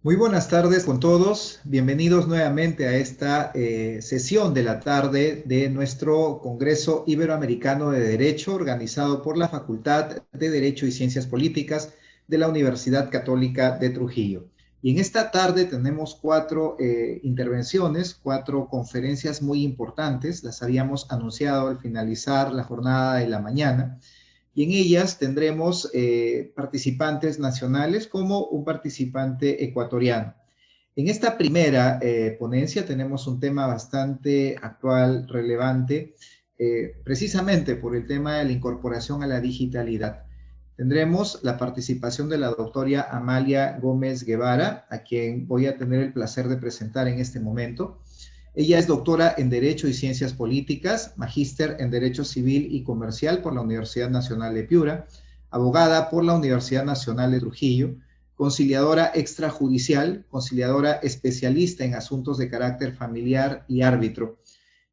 Muy buenas tardes con todos. Bienvenidos nuevamente a esta sesión de la tarde de nuestro Congreso Iberoamericano de Derecho, organizado por la Facultad de Derecho y Ciencias Políticas de la Universidad Católica de Trujillo. Y en esta tarde tenemos cuatro intervenciones, cuatro conferencias muy importantes. Las habíamos anunciado al finalizar la jornada de la mañana. Y en ellas tendremos participantes nacionales como un participante ecuatoriano. En esta primera ponencia tenemos un tema bastante actual, relevante, precisamente por el tema de la incorporación a la digitalidad. Tendremos la participación de la doctora Amalia Gómez Guevara, a quien voy a tener el placer de presentar en este momento. Ella es doctora en Derecho y Ciencias Políticas, magíster en Derecho Civil y Comercial por la Universidad Nacional de Piura, abogada por la Universidad Nacional de Trujillo, conciliadora extrajudicial, conciliadora especialista en asuntos de carácter familiar y árbitro.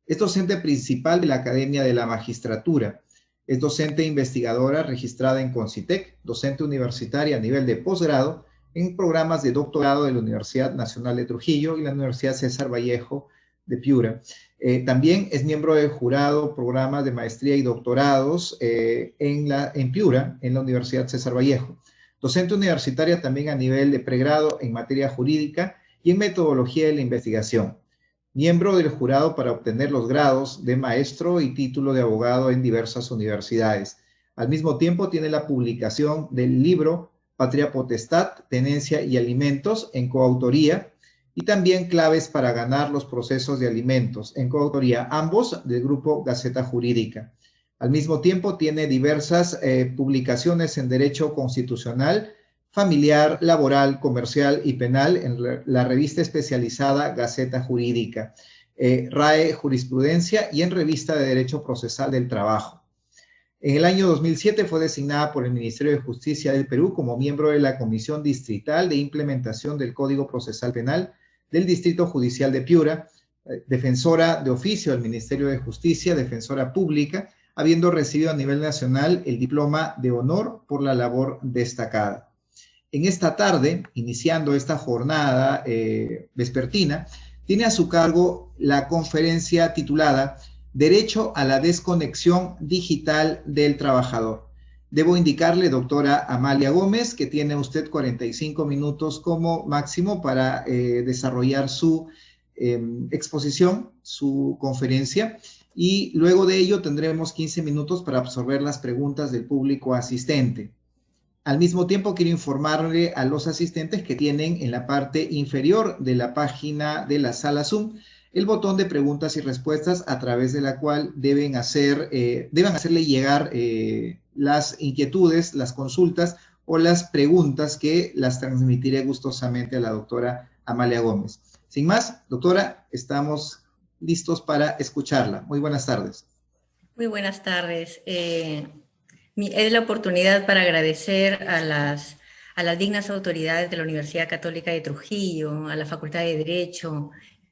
Es docente principal de la Academia de la Magistratura. Es docente investigadora registrada en Concitec, docente universitaria a nivel de posgrado en programas de doctorado de la Universidad Nacional de Trujillo y la Universidad César Vallejo de Piura. También es miembro del jurado programas de maestría y doctorados en Piura, en la Universidad César Vallejo. Docente universitaria también a nivel de pregrado en materia jurídica y en metodología de la investigación. Miembro del jurado para obtener los grados de maestro y título de abogado en diversas universidades. Al mismo tiempo tiene la publicación del libro Patria Potestad, Tenencia y Alimentos en coautoría, y también Claves para ganar los procesos de alimentos, en coautoría, ambos del grupo Gaceta Jurídica. Al mismo tiempo tiene diversas publicaciones en Derecho Constitucional, Familiar, Laboral, Comercial y Penal en la revista especializada Gaceta Jurídica, RAE Jurisprudencia y en Revista de Derecho Procesal del Trabajo. En el año 2007 fue designada por el Ministerio de Justicia del Perú como miembro de la Comisión Distrital de Implementación del Código Procesal Penal del Distrito Judicial de Piura, defensora de oficio del Ministerio de Justicia, defensora pública, habiendo recibido a nivel nacional el diploma de honor por la labor destacada. En esta tarde, iniciando esta jornada vespertina, tiene a su cargo la conferencia titulada Derecho a la desconexión digital del trabajador. Debo indicarle, doctora Amalia Gómez, que tiene usted 45 minutos como máximo para desarrollar su exposición, su conferencia, y luego de ello tendremos 15 minutos para absorber las preguntas del público asistente. Al mismo tiempo, quiero informarle a los asistentes que tienen en la parte inferior de la página de la sala Zoom el botón de preguntas y respuestas a través de la cual deben hacerle llegar las inquietudes, las consultas o las preguntas que las transmitiré gustosamente a la doctora Amalia Gómez. Sin más, doctora, estamos listos para escucharla. Muy buenas tardes. Muy buenas tardes. Es la oportunidad para agradecer a las dignas autoridades de la Universidad Católica de Trujillo, a la Facultad de Derecho,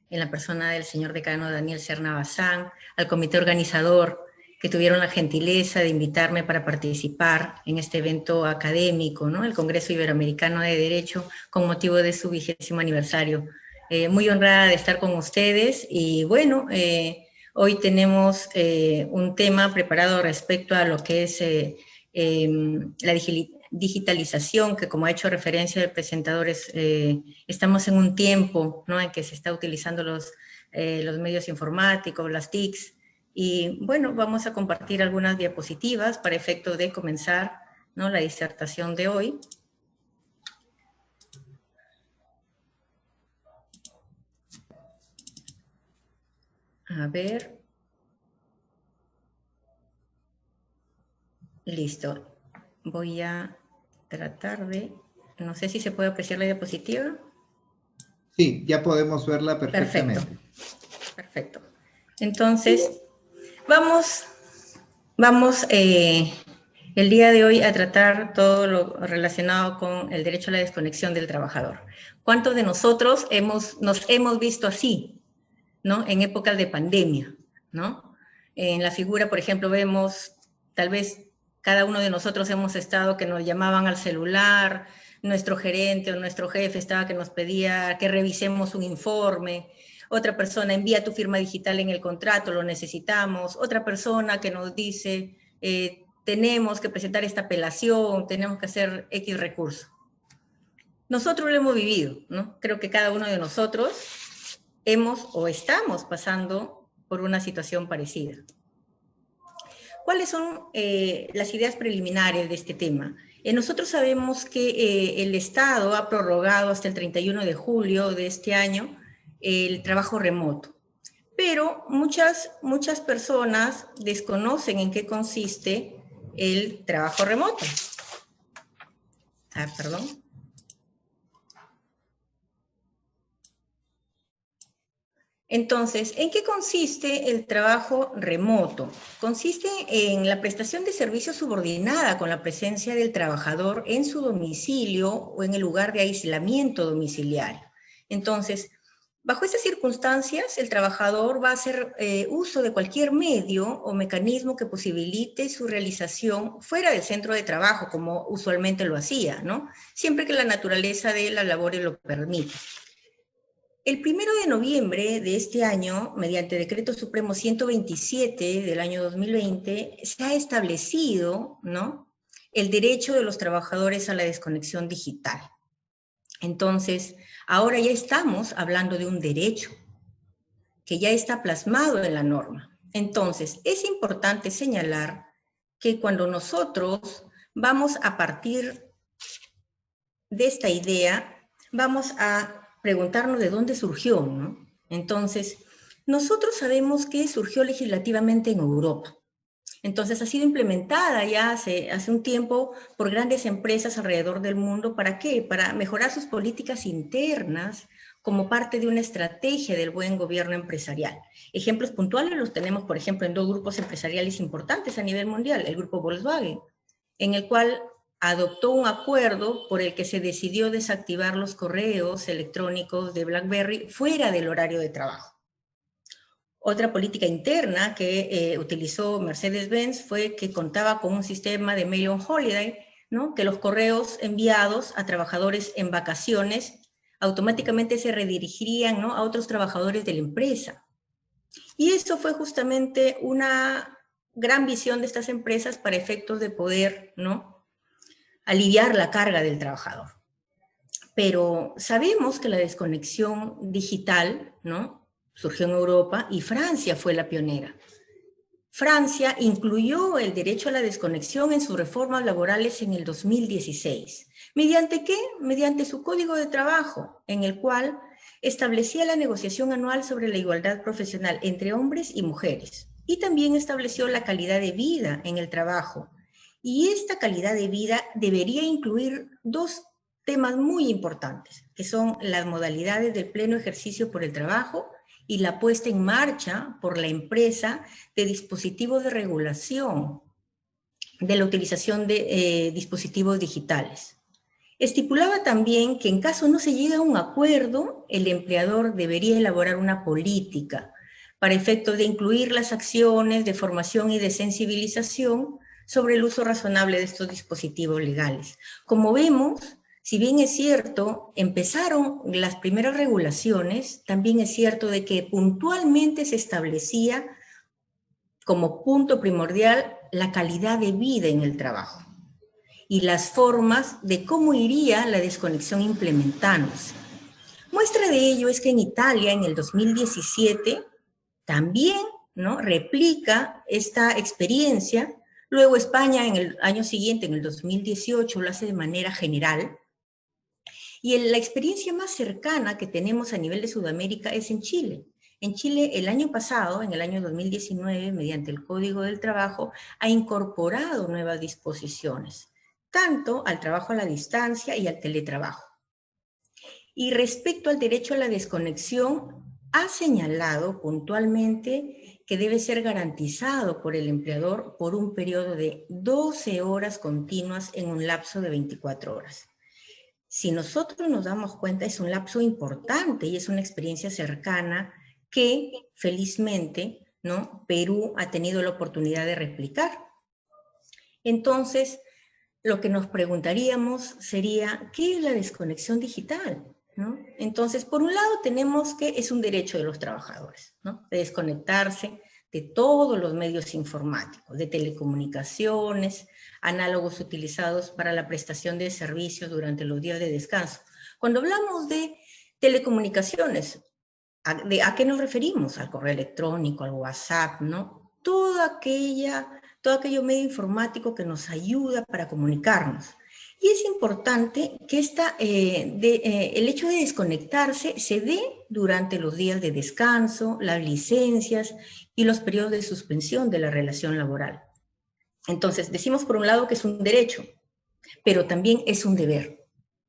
en la persona del señor decano Daniel Serna Bazán, al comité organizador, que tuvieron la gentileza de invitarme para participar en este evento académico, ¿no? El Congreso Iberoamericano de Derecho, con motivo de su 20º aniversario. Muy honrada de estar con ustedes y bueno, hoy tenemos un tema preparado respecto a lo que es la digitalización, que como ha hecho referencia el presentador, estamos en un tiempo, ¿no?, en que se está utilizando los medios informáticos, las TICs, y bueno, vamos a compartir algunas diapositivas para efecto de comenzar, ¿no?, la disertación de hoy. A ver. Listo. Voy a tratar de... No sé si se puede apreciar la diapositiva. Sí, ya podemos verla perfectamente. Perfecto. Perfecto. Entonces, vamos el día de hoy a tratar todo lo relacionado con el derecho a la desconexión del trabajador. ¿Cuántos de nosotros nos hemos visto así, ¿no?, en épocas de pandemia, ¿no? En la figura, por ejemplo, vemos, tal vez cada uno de nosotros hemos estado que nos llamaban al celular, nuestro gerente o nuestro jefe estaba que nos pedía que revisemos un informe, otra persona envía tu firma digital en el contrato, lo necesitamos, otra persona que nos dice tenemos que presentar esta apelación, tenemos que hacer X recurso. Nosotros lo hemos vivido, ¿no? Creo que cada uno de nosotros hemos o estamos pasando por una situación parecida. ¿Cuáles son las ideas preliminares de este tema? Nosotros sabemos que el Estado ha prorrogado hasta el 31 de julio de este año el trabajo remoto, pero muchas personas desconocen en qué consiste el trabajo remoto. Perdón. Entonces, ¿en qué consiste el trabajo remoto? Consiste en la prestación de servicios subordinada con la presencia del trabajador en su domicilio o en el lugar de aislamiento domiciliario. Entonces, bajo estas circunstancias, el trabajador va a hacer uso de cualquier medio o mecanismo que posibilite su realización fuera del centro de trabajo, como usualmente lo hacía, ¿no? Siempre que la naturaleza de la labor lo permita. El 1 de noviembre de este año, mediante Decreto Supremo 127 del año 2020, se ha establecido, ¿no?, el derecho de los trabajadores a la desconexión digital. Entonces, ahora ya estamos hablando de un derecho que ya está plasmado en la norma. Entonces, es importante señalar que cuando nosotros vamos a partir de esta idea, vamos a preguntarnos de dónde surgió, ¿no? Entonces, nosotros sabemos que surgió legislativamente en Europa. Entonces, ha sido implementada ya hace un tiempo por grandes empresas alrededor del mundo. ¿Para qué? Para mejorar sus políticas internas como parte de una estrategia del buen gobierno empresarial. Ejemplos puntuales los tenemos, por ejemplo, en dos grupos empresariales importantes a nivel mundial, el grupo Volkswagen, en el cual adoptó un acuerdo por el que se decidió desactivar los correos electrónicos de BlackBerry fuera del horario de trabajo. Otra política interna que utilizó Mercedes-Benz fue que contaba con un sistema de mail on holiday, ¿no?, que los correos enviados a trabajadores en vacaciones automáticamente se redirigirían, ¿no?, a otros trabajadores de la empresa. Y eso fue justamente una gran visión de estas empresas para efectos de poder, ¿no?, aliviar la carga del trabajador. Pero sabemos que la desconexión digital, ¿no?, surgió en Europa y Francia fue la pionera. Francia incluyó el derecho a la desconexión en sus reformas laborales en el 2016. ¿Mediante qué? Mediante su Código de Trabajo, en el cual establecía la negociación anual sobre la igualdad profesional entre hombres y mujeres. Y también estableció la calidad de vida en el trabajo. Y esta calidad de vida debería incluir dos temas muy importantes, que son las modalidades del pleno ejercicio por el trabajo y la puesta en marcha por la empresa de dispositivos de regulación de la utilización de dispositivos digitales. Estipulaba también que en caso no se llegue a un acuerdo, el empleador debería elaborar una política para efectos de incluir las acciones de formación y de sensibilización sobre el uso razonable de estos dispositivos legales. Como vemos, si bien es cierto, empezaron las primeras regulaciones, también es cierto de que puntualmente se establecía como punto primordial la calidad de vida en el trabajo y las formas de cómo iría la desconexión implementándose. Muestra de ello es que en Italia, en el 2017, también, ¿no?, replica esta experiencia. Luego España en el año siguiente, en el 2018, lo hace de manera general. Y la experiencia más cercana que tenemos a nivel de Sudamérica es en Chile. En Chile, el año pasado, en el año 2019, mediante el Código del Trabajo, ha incorporado nuevas disposiciones, tanto al trabajo a la distancia y al teletrabajo. Y respecto al derecho a la desconexión, ha señalado puntualmente que debe ser garantizado por el empleador por un periodo de 12 horas continuas en un lapso de 24 horas. Si nosotros nos damos cuenta, es un lapso importante y es una experiencia cercana que felizmente, ¿no?, Perú ha tenido la oportunidad de replicar. Entonces, lo que nos preguntaríamos sería, ¿qué es la desconexión digital? ¿No? Entonces, por un lado tenemos que es un derecho de los trabajadores, ¿no? De desconectarse de todos los medios informáticos, de telecomunicaciones, análogos utilizados para la prestación de servicios durante los días de descanso. Cuando hablamos de telecomunicaciones, ¿a qué nos referimos? Al correo electrónico, al WhatsApp, ¿no? Todo aquello medio informático que nos ayuda para comunicarnos. Y es importante que el hecho de desconectarse se dé durante los días de descanso, las licencias y los periodos de suspensión de la relación laboral. Entonces, decimos por un lado que es un derecho, pero también es un deber.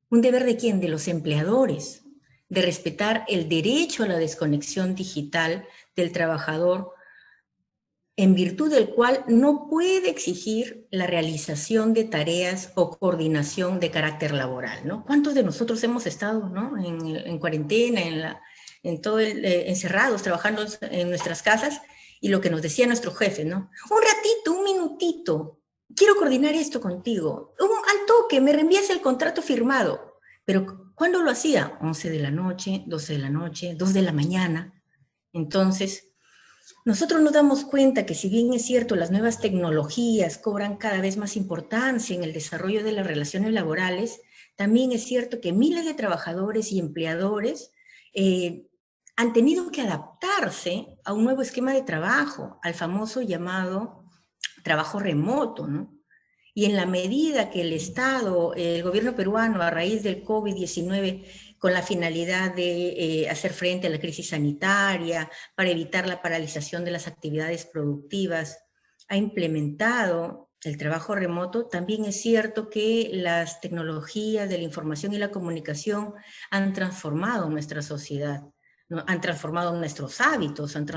¿Un deber de quién? De los empleadores, de respetar el derecho a la desconexión digital del trabajador, en virtud del cual no puede exigir la realización de tareas o coordinación de carácter laboral, ¿no? ¿Cuántos de nosotros hemos estado, ¿no? en cuarentena, encerrados, trabajando en nuestras casas, y lo que nos decía nuestro jefe, ¿no? Un ratito, un minutito, quiero coordinar esto contigo, al toque, me reenvías el contrato firmado. Pero ¿cuándo lo hacía? 11 de la noche, 12 de la noche, 2 de la mañana. Entonces, nosotros nos damos cuenta que si bien es cierto, las nuevas tecnologías cobran cada vez más importancia en el desarrollo de las relaciones laborales, también es cierto que miles de trabajadores y empleadores han tenido que adaptarse a un nuevo esquema de trabajo, al famoso llamado trabajo remoto, ¿no? Y en la medida que el Estado, el gobierno peruano, a raíz del COVID-19, con la finalidad de hacer frente a la crisis sanitaria, para evitar la paralización de las actividades productivas, ha implementado el trabajo remoto, también es cierto que las tecnologías de la información y la comunicación han transformado nuestra sociedad, ¿no? Han transformado nuestros hábitos, han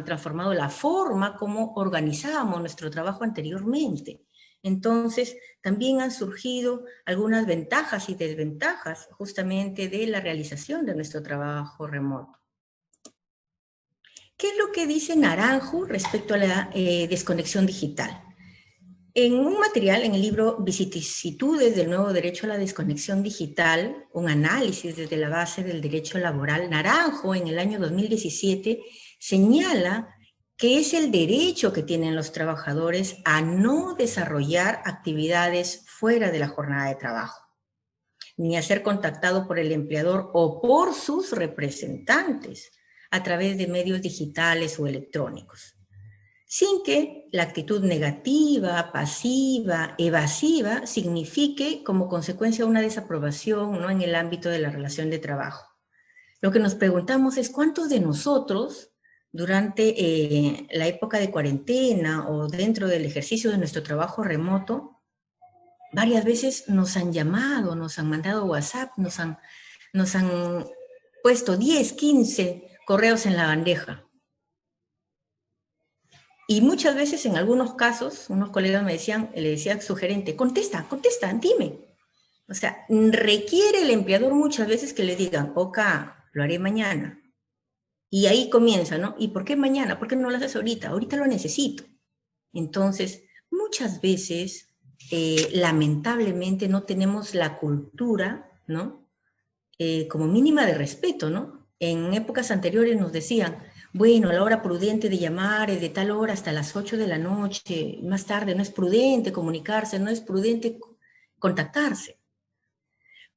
transformado la forma como organizábamos nuestro trabajo anteriormente. Entonces, también han surgido algunas ventajas y desventajas justamente de la realización de nuestro trabajo remoto. ¿Qué es lo que dice Naranjo respecto a la desconexión digital? En un material, en el libro Vicisitudes del nuevo derecho a la desconexión digital, un análisis desde la base del derecho laboral, Naranjo, en el año 2017, señala que es el derecho que tienen los trabajadores a no desarrollar actividades fuera de la jornada de trabajo, ni a ser contactado por el empleador o por sus representantes a través de medios digitales o electrónicos, sin que la actitud negativa, pasiva, evasiva signifique como consecuencia una desaprobación, ¿no?, en el ámbito de la relación de trabajo. Lo que nos preguntamos es cuántos de nosotros durante la época de cuarentena o dentro del ejercicio de nuestro trabajo remoto, varias veces nos han llamado, nos han mandado WhatsApp, nos han puesto 10, 15 correos en la bandeja. Y muchas veces, en algunos casos, unos colegas le decía a su gerente, contesta, dime. O sea, requiere el empleador muchas veces que le digan, Oka, lo haré mañana. Y ahí comienza, ¿no? ¿Y por qué mañana? ¿Por qué no lo haces ahorita? Ahorita lo necesito. Entonces, muchas veces, lamentablemente, no tenemos la cultura, ¿no? Como mínima de respeto, ¿no? En épocas anteriores nos decían, bueno, la hora prudente de llamar es de tal hora hasta las 8 de la noche, más tarde no es prudente comunicarse, no es prudente contactarse.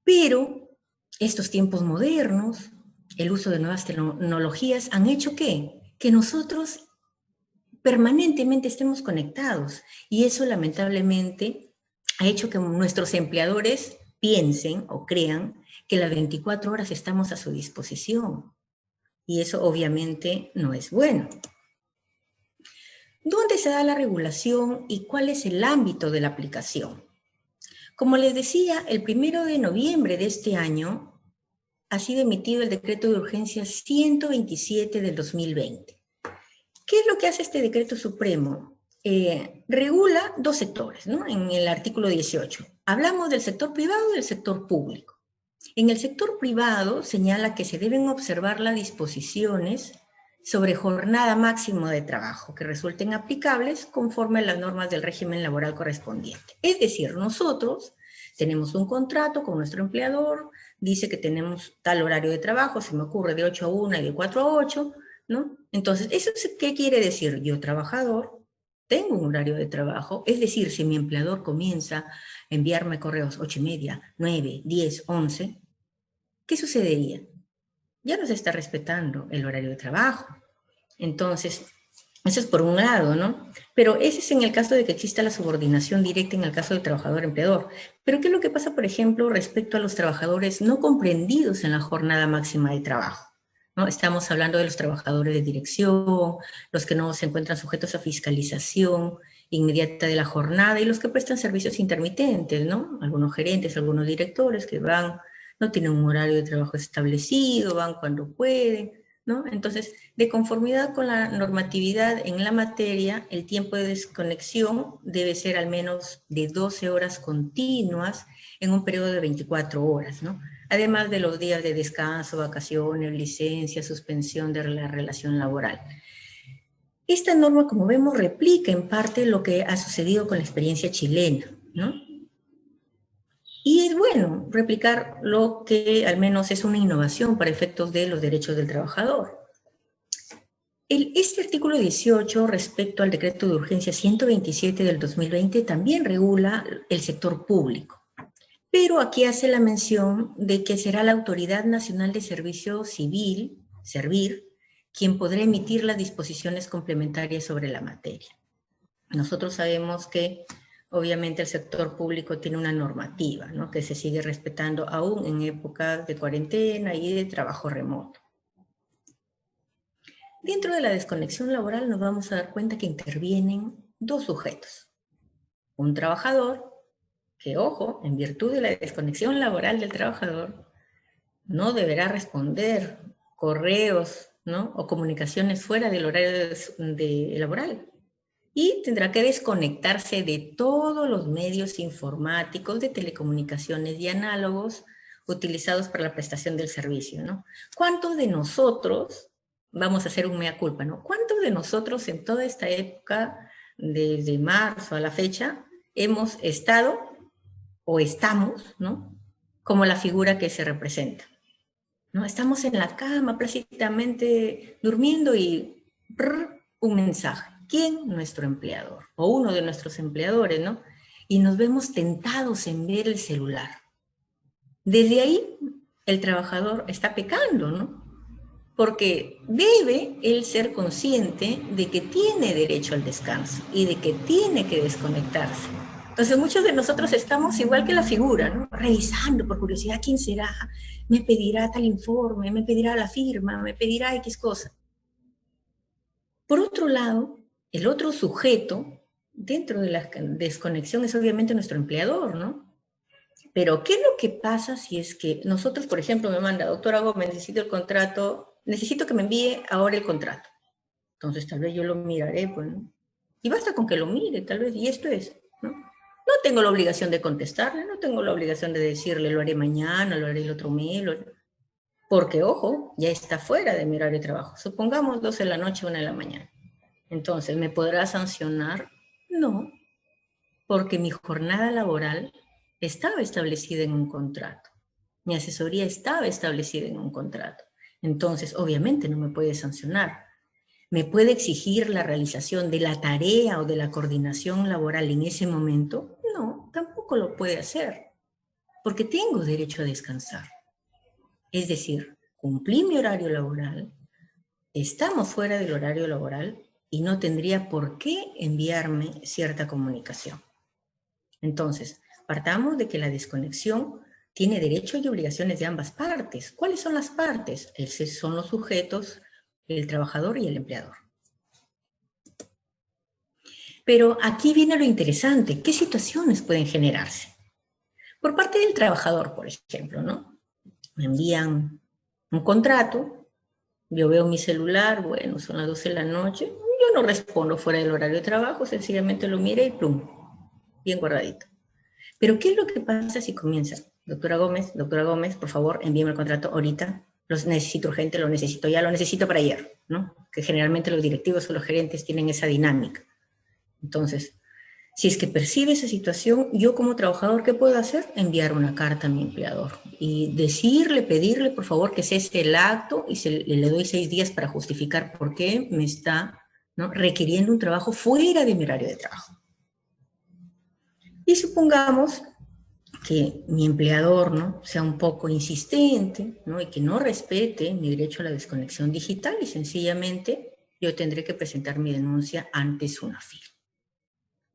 Pero estos tiempos modernos, el uso de nuevas tecnologías han hecho que nosotros permanentemente estemos conectados, y eso lamentablemente ha hecho que nuestros empleadores piensen o crean que las 24 horas estamos a su disposición, y eso obviamente no es bueno. ¿Dónde se da la regulación y cuál es el ámbito de la aplicación? Como les decía, el 1 de noviembre de este año ha sido emitido el decreto de urgencia 127 del 2020. ¿Qué es lo que hace este decreto supremo? Regula dos sectores, ¿no? En el artículo 18. Hablamos del sector privado y del sector público. En el sector privado señala que se deben observar las disposiciones sobre jornada máxima de trabajo que resulten aplicables conforme a las normas del régimen laboral correspondiente. Es decir, nosotros tenemos un contrato con nuestro empleador, dice que tenemos tal horario de trabajo, se me ocurre de 8 a 1 y de 4 a 8, ¿no? Entonces, ¿eso qué quiere decir? Yo, trabajador, tengo un horario de trabajo, es decir, si mi empleador comienza a enviarme correos 8:30, 9, 10, 11, ¿qué sucedería? Ya no se está respetando el horario de trabajo. Entonces, eso es por un lado, ¿no? Pero ese es en el caso de que exista la subordinación directa en el caso de trabajador-empleador. Pero ¿qué es lo que pasa, por ejemplo, respecto a los trabajadores no comprendidos en la jornada máxima de trabajo? ¿No? Estamos hablando de los trabajadores de dirección, los que no se encuentran sujetos a fiscalización inmediata de la jornada y los que prestan servicios intermitentes, ¿no? Algunos gerentes, algunos directores que van, no tienen un horario de trabajo establecido, van cuando pueden, ¿no? Entonces, de conformidad con la normatividad en la materia, el tiempo de desconexión debe ser al menos de 12 horas continuas en un periodo de 24 horas, ¿no? Además de los días de descanso, vacaciones, licencia, suspensión de la relación laboral. Esta norma, como vemos, replica en parte lo que ha sucedido con la experiencia chilena, ¿no? Y es bueno replicar lo que al menos es una innovación para efectos de los derechos del trabajador. Este artículo 18 respecto al decreto de urgencia 127 del 2020 también regula el sector público, pero aquí hace la mención de que será la Autoridad Nacional de Servicio Civil, Servir, quien podrá emitir las disposiciones complementarias sobre la materia. Nosotros sabemos que obviamente el sector público tiene una normativa, ¿no?, que se sigue respetando aún en épocas de cuarentena y de trabajo remoto. Dentro de la desconexión laboral nos vamos a dar cuenta que intervienen dos sujetos. Un trabajador que, ojo, en virtud de la desconexión laboral del trabajador, no deberá responder correos, ¿no?, o comunicaciones fuera del horario laboral. Y tendrá que desconectarse de todos los medios informáticos, de telecomunicaciones y análogos utilizados para la prestación del servicio, ¿no? ¿Cuántos de nosotros, vamos a hacer un mea culpa, ¿no? ¿Cuántos de nosotros en toda esta época, desde marzo a la fecha, hemos estado o estamos, ¿no?, como la figura que se representa, ¿no? Estamos en la cama prácticamente durmiendo y un mensaje. ¿Quién? Nuestro empleador o uno de nuestros empleadores, ¿no? Y nos vemos tentados en ver el celular. Desde ahí el trabajador está pecando, ¿no? Porque debe él ser consciente de que tiene derecho al descanso y de que tiene que desconectarse. Entonces muchos de nosotros estamos igual que la figura, ¿no?, revisando por curiosidad quién será, me pedirá tal informe, me pedirá la firma, me pedirá X cosa. Por otro lado, el otro sujeto dentro de la desconexión es obviamente nuestro empleador, ¿no? Pero, ¿qué es lo que pasa si es que nosotros, por ejemplo, me manda, doctora Gómez, necesito el contrato, necesito que me envíe ahora el contrato? Entonces, tal vez yo lo miraré, pues, ¿no? Y basta con que lo mire, tal vez, y esto es, ¿no? No tengo la obligación de contestarle, no tengo la obligación de decirle, lo haré mañana, lo haré el otro mes, porque, ojo, ya está fuera de mi horario de trabajo. Supongamos 12 de la noche, 1 de la mañana. Entonces, ¿me podrá sancionar? No, porque mi jornada laboral estaba establecida en un contrato. Mi asesoría estaba establecida en un contrato. Entonces, obviamente no me puede sancionar. ¿Me puede exigir la realización de la tarea o de la coordinación laboral en ese momento? No, tampoco lo puede hacer, porque tengo derecho a descansar. Es decir, cumplí mi horario laboral, estamos fuera del horario laboral y no tendría por qué enviarme cierta comunicación. Entonces, partamos de que la desconexión tiene derechos y obligaciones de ambas partes. ¿Cuáles son las partes? Esos son los sujetos, el trabajador y el empleador. Pero aquí viene lo interesante. ¿Qué situaciones pueden generarse? Por parte del trabajador, por ejemplo, ¿no? Me envían un contrato, yo veo mi celular, bueno, son las 12 de la noche, yo no respondo fuera del horario de trabajo, sencillamente lo mire y plum, bien guardadito. Pero ¿qué es lo que pasa si comienza? Doctora Gómez, por favor, envíeme el contrato ahorita. Los necesito urgente, lo necesito ya, lo necesito para ayer, ¿no? Que generalmente los directivos o los gerentes tienen esa dinámica. Entonces, si es que percibe esa situación, yo como trabajador, ¿qué puedo hacer? Enviar una carta a mi empleador y decirle, pedirle, por favor, que cese el acto y le doy 6 días para justificar por qué me está, ¿no?, requiriendo un trabajo fuera de mi horario de trabajo. Y supongamos que mi empleador, ¿no?, sea un poco insistente, ¿no?, y que no respete mi derecho a la desconexión digital, y sencillamente yo tendré que presentar mi denuncia ante SUNAFIL.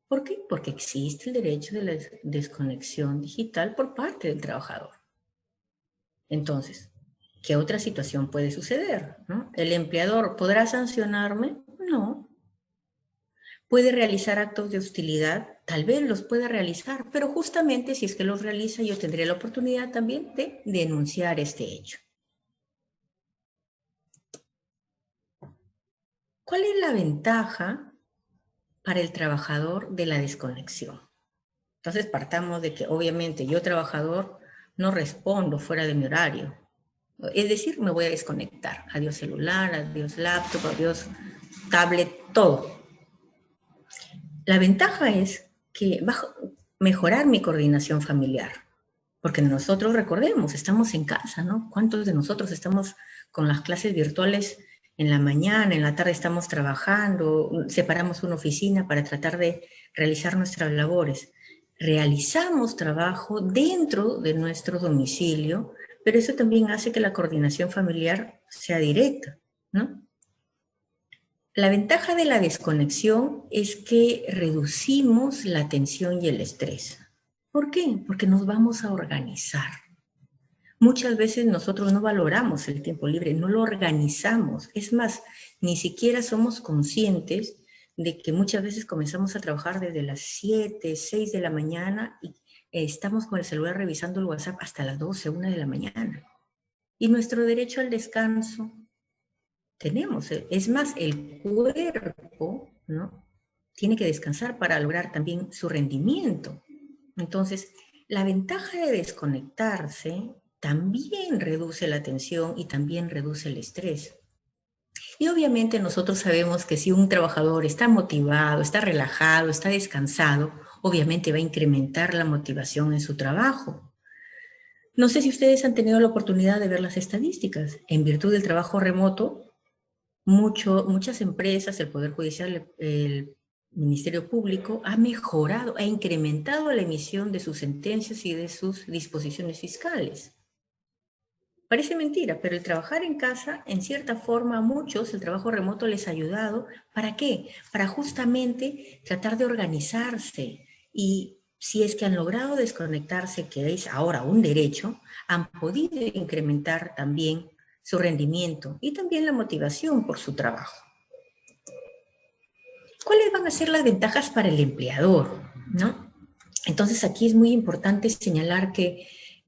¿Por qué? Porque existe el derecho de la desconexión digital por parte del trabajador. Entonces, ¿qué otra situación puede suceder, ¿no? ¿El empleador podrá sancionarme? No. ¿Puede realizar actos de hostilidad? Tal vez los pueda realizar, pero justamente si es que los realiza, yo tendré la oportunidad también de denunciar este hecho. ¿Cuál es la ventaja para el trabajador de la desconexión? Entonces partamos de que obviamente yo, trabajador, no respondo fuera de mi horario. Es decir, me voy a desconectar. Adiós celular, adiós laptop, adiós tablet, todo. La ventaja es que va a mejorar mi coordinación familiar. Porque nosotros, recordemos, estamos en casa, ¿no? ¿Cuántos de nosotros estamos con las clases virtuales en la mañana, en la tarde estamos trabajando, separamos una oficina para tratar de realizar nuestras labores? Realizamos trabajo dentro de nuestro domicilio, pero eso también hace que la coordinación familiar sea directa, ¿no? La ventaja de la desconexión es que reducimos la tensión y el estrés. ¿Por qué? Porque nos vamos a organizar. Muchas veces nosotros no valoramos el tiempo libre, no lo organizamos. Es más, ni siquiera somos conscientes de que muchas veces comenzamos a trabajar desde las 7, 6 de la mañana y estamos con el celular revisando el WhatsApp hasta las 12, 1 de la mañana. Y nuestro derecho al descanso tenemos. Es más, el cuerpo, ¿no?, tiene que descansar para lograr también su rendimiento. Entonces, la ventaja de desconectarse también reduce la tensión y también reduce el estrés. Y obviamente nosotros sabemos que si un trabajador está motivado, está relajado, está descansado, obviamente va a incrementar la motivación en su trabajo. No sé si ustedes han tenido la oportunidad de ver las estadísticas. En virtud del trabajo remoto, muchas empresas, el Poder Judicial, el Ministerio Público, ha mejorado, ha incrementado la emisión de sus sentencias y de sus disposiciones fiscales. Parece mentira, pero el trabajar en casa, en cierta forma, a muchos el trabajo remoto les ha ayudado. ¿Para qué? Para justamente tratar de organizarse. Y si es que han logrado desconectarse, que es ahora un derecho, han podido incrementar también su rendimiento y también la motivación por su trabajo. ¿Cuáles van a ser las ventajas para el empleador, ¿no? Entonces aquí es muy importante señalar que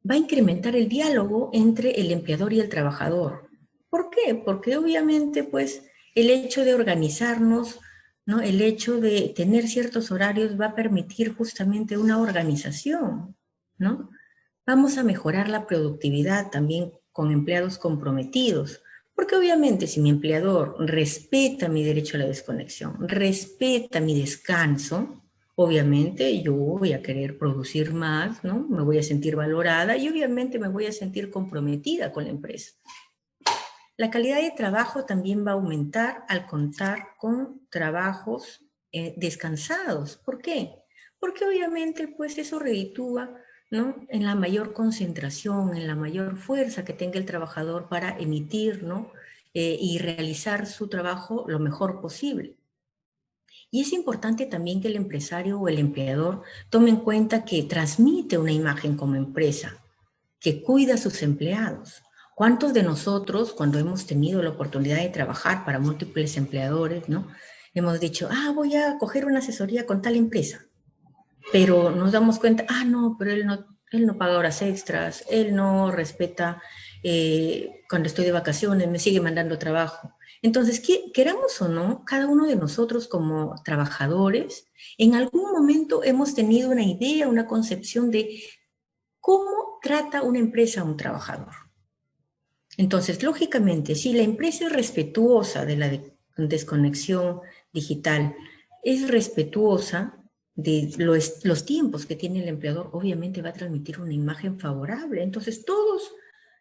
va a incrementar el diálogo entre el empleador y el trabajador. ¿Por qué? Porque obviamente pues el hecho de organizarnos, ¿no?, el hecho de tener ciertos horarios va a permitir justamente una organización, ¿no? Vamos a mejorar la productividad también con empleados comprometidos, porque obviamente si mi empleador respeta mi derecho a la desconexión, respeta mi descanso, obviamente yo voy a querer producir más, ¿no? Me voy a sentir valorada y obviamente me voy a sentir comprometida con la empresa. La calidad de trabajo también va a aumentar al contar con trabajos descansados. ¿Por qué? Porque obviamente pues eso reditúa, ¿no?, en la mayor concentración, en la mayor fuerza que tenga el trabajador para emitir, ¿no?, y realizar su trabajo lo mejor posible. Y es importante también que el empresario o el empleador tome en cuenta que transmite una imagen como empresa, que cuida a sus empleados. ¿Cuántos de nosotros, cuando hemos tenido la oportunidad de trabajar para múltiples empleadores, ¿no?, hemos dicho, voy a coger una asesoría con tal empresa? Pero nos damos cuenta, no, pero él no paga horas extras, él no respeta cuando estoy de vacaciones, me sigue mandando trabajo. Entonces, queramos o no, cada uno de nosotros como trabajadores, en algún momento hemos tenido una idea, una concepción de cómo trata una empresa a un trabajador. Entonces, lógicamente, si la empresa es respetuosa de la desconexión digital, es respetuosa de los tiempos que tiene el empleador, obviamente va a transmitir una imagen favorable. Entonces, todos,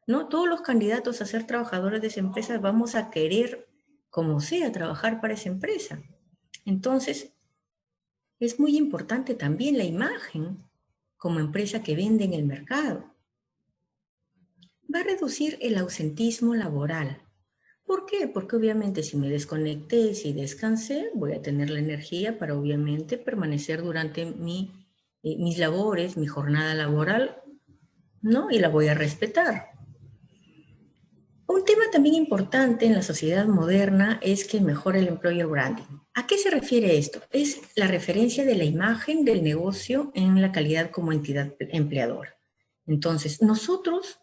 ¿no? Todos los candidatos a ser trabajadores de esa empresa vamos a querer, como sea, trabajar para esa empresa. Entonces, es muy importante también la imagen como empresa que vende en el mercado. Va a reducir el ausentismo laboral. ¿Por qué? Porque obviamente si me desconecté, si descansé, voy a tener la energía para obviamente permanecer durante mis labores, mi jornada laboral, ¿no? Y la voy a respetar. Un tema también importante en la sociedad moderna es que mejora el employer branding. ¿A qué se refiere esto? Es la referencia de la imagen del negocio en la calidad como entidad empleadora. Entonces, nosotros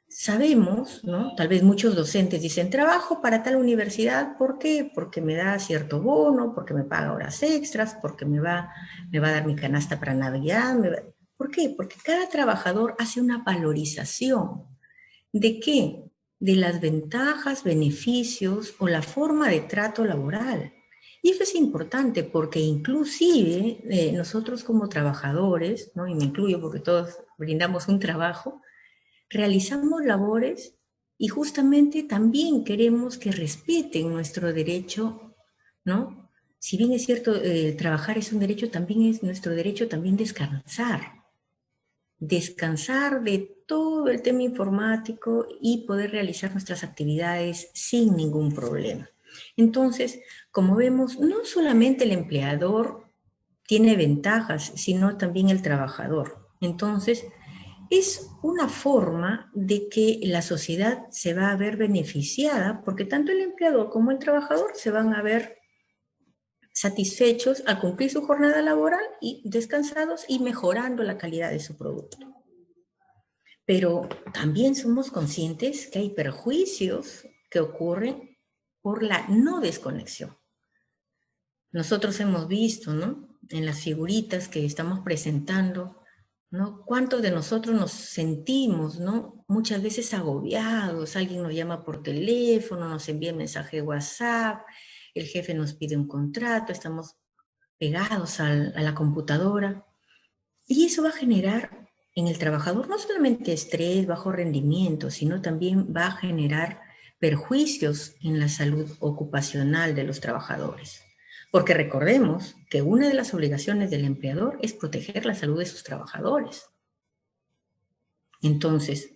sabemos, ¿no? Tal vez muchos docentes dicen, trabajo para tal universidad, ¿por qué? Porque me da cierto bono, porque me paga horas extras, porque me va a dar mi canasta para Navidad. ¿Por qué? Porque cada trabajador hace una valorización. ¿De qué? De las ventajas, beneficios o la forma de trato laboral. Y eso es importante porque inclusive nosotros como trabajadores, ¿no? Y me incluyo porque todos brindamos un trabajo, realizamos labores y justamente también queremos que respeten nuestro derecho, ¿no? Si bien es cierto, trabajar es un derecho, también es nuestro derecho también descansar. Descansar de todo el tema informático y poder realizar nuestras actividades sin ningún problema. Entonces, como vemos, no solamente el empleador tiene ventajas, sino también el trabajador. Entonces, es una forma de que la sociedad se va a ver beneficiada porque tanto el empleador como el trabajador se van a ver satisfechos al cumplir su jornada laboral y descansados y mejorando la calidad de su producto. Pero también somos conscientes que hay perjuicios que ocurren por la no desconexión. Nosotros hemos visto, ¿no? En las figuritas que estamos presentando, ¿no? ¿Cuántos de nosotros nos sentimos, ¿no? Muchas veces agobiados, alguien nos llama por teléfono, nos envía un mensaje de WhatsApp, el jefe nos pide un contrato, estamos pegados a la computadora. Y eso va a generar en el trabajador no solamente estrés, bajo rendimiento, sino también va a generar perjuicios en la salud ocupacional de los trabajadores. Porque recordemos que una de las obligaciones del empleador es proteger la salud de sus trabajadores. Entonces,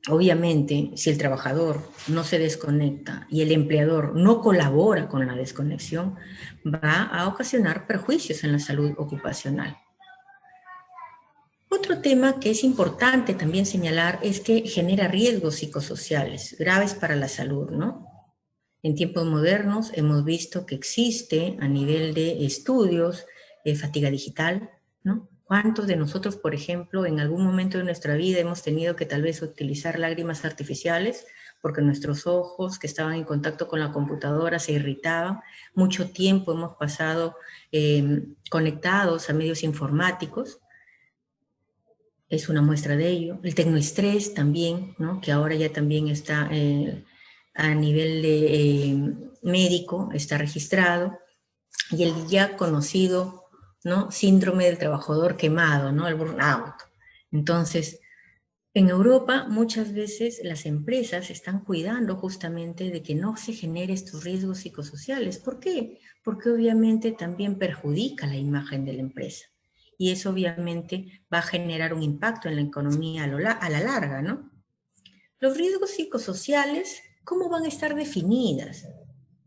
obviamente, si el trabajador no se desconecta y el empleador no colabora con la desconexión, va a ocasionar perjuicios en la salud ocupacional. Otro tema que es importante también señalar es que genera riesgos psicosociales graves para la salud, ¿no? En tiempos modernos hemos visto que existe a nivel de estudios fatiga digital, ¿no? ¿Cuántos de nosotros, por ejemplo, en algún momento de nuestra vida hemos tenido que tal vez utilizar lágrimas artificiales porque nuestros ojos que estaban en contacto con la computadora se irritaban? Mucho tiempo hemos pasado conectados a medios informáticos. Es una muestra de ello. El tecnoestrés también, ¿no? Que ahora ya también está a nivel de médico, está registrado. Y el ya conocido, ¿no? Síndrome del trabajador quemado, ¿no? El burnout. Entonces, en Europa muchas veces las empresas están cuidando justamente de que no se genere estos riesgos psicosociales. ¿Por qué? Porque obviamente también perjudica la imagen de la empresa. Y eso obviamente va a generar un impacto en la economía a la larga, ¿no? Los riesgos psicosociales, ¿cómo van a estar definidas?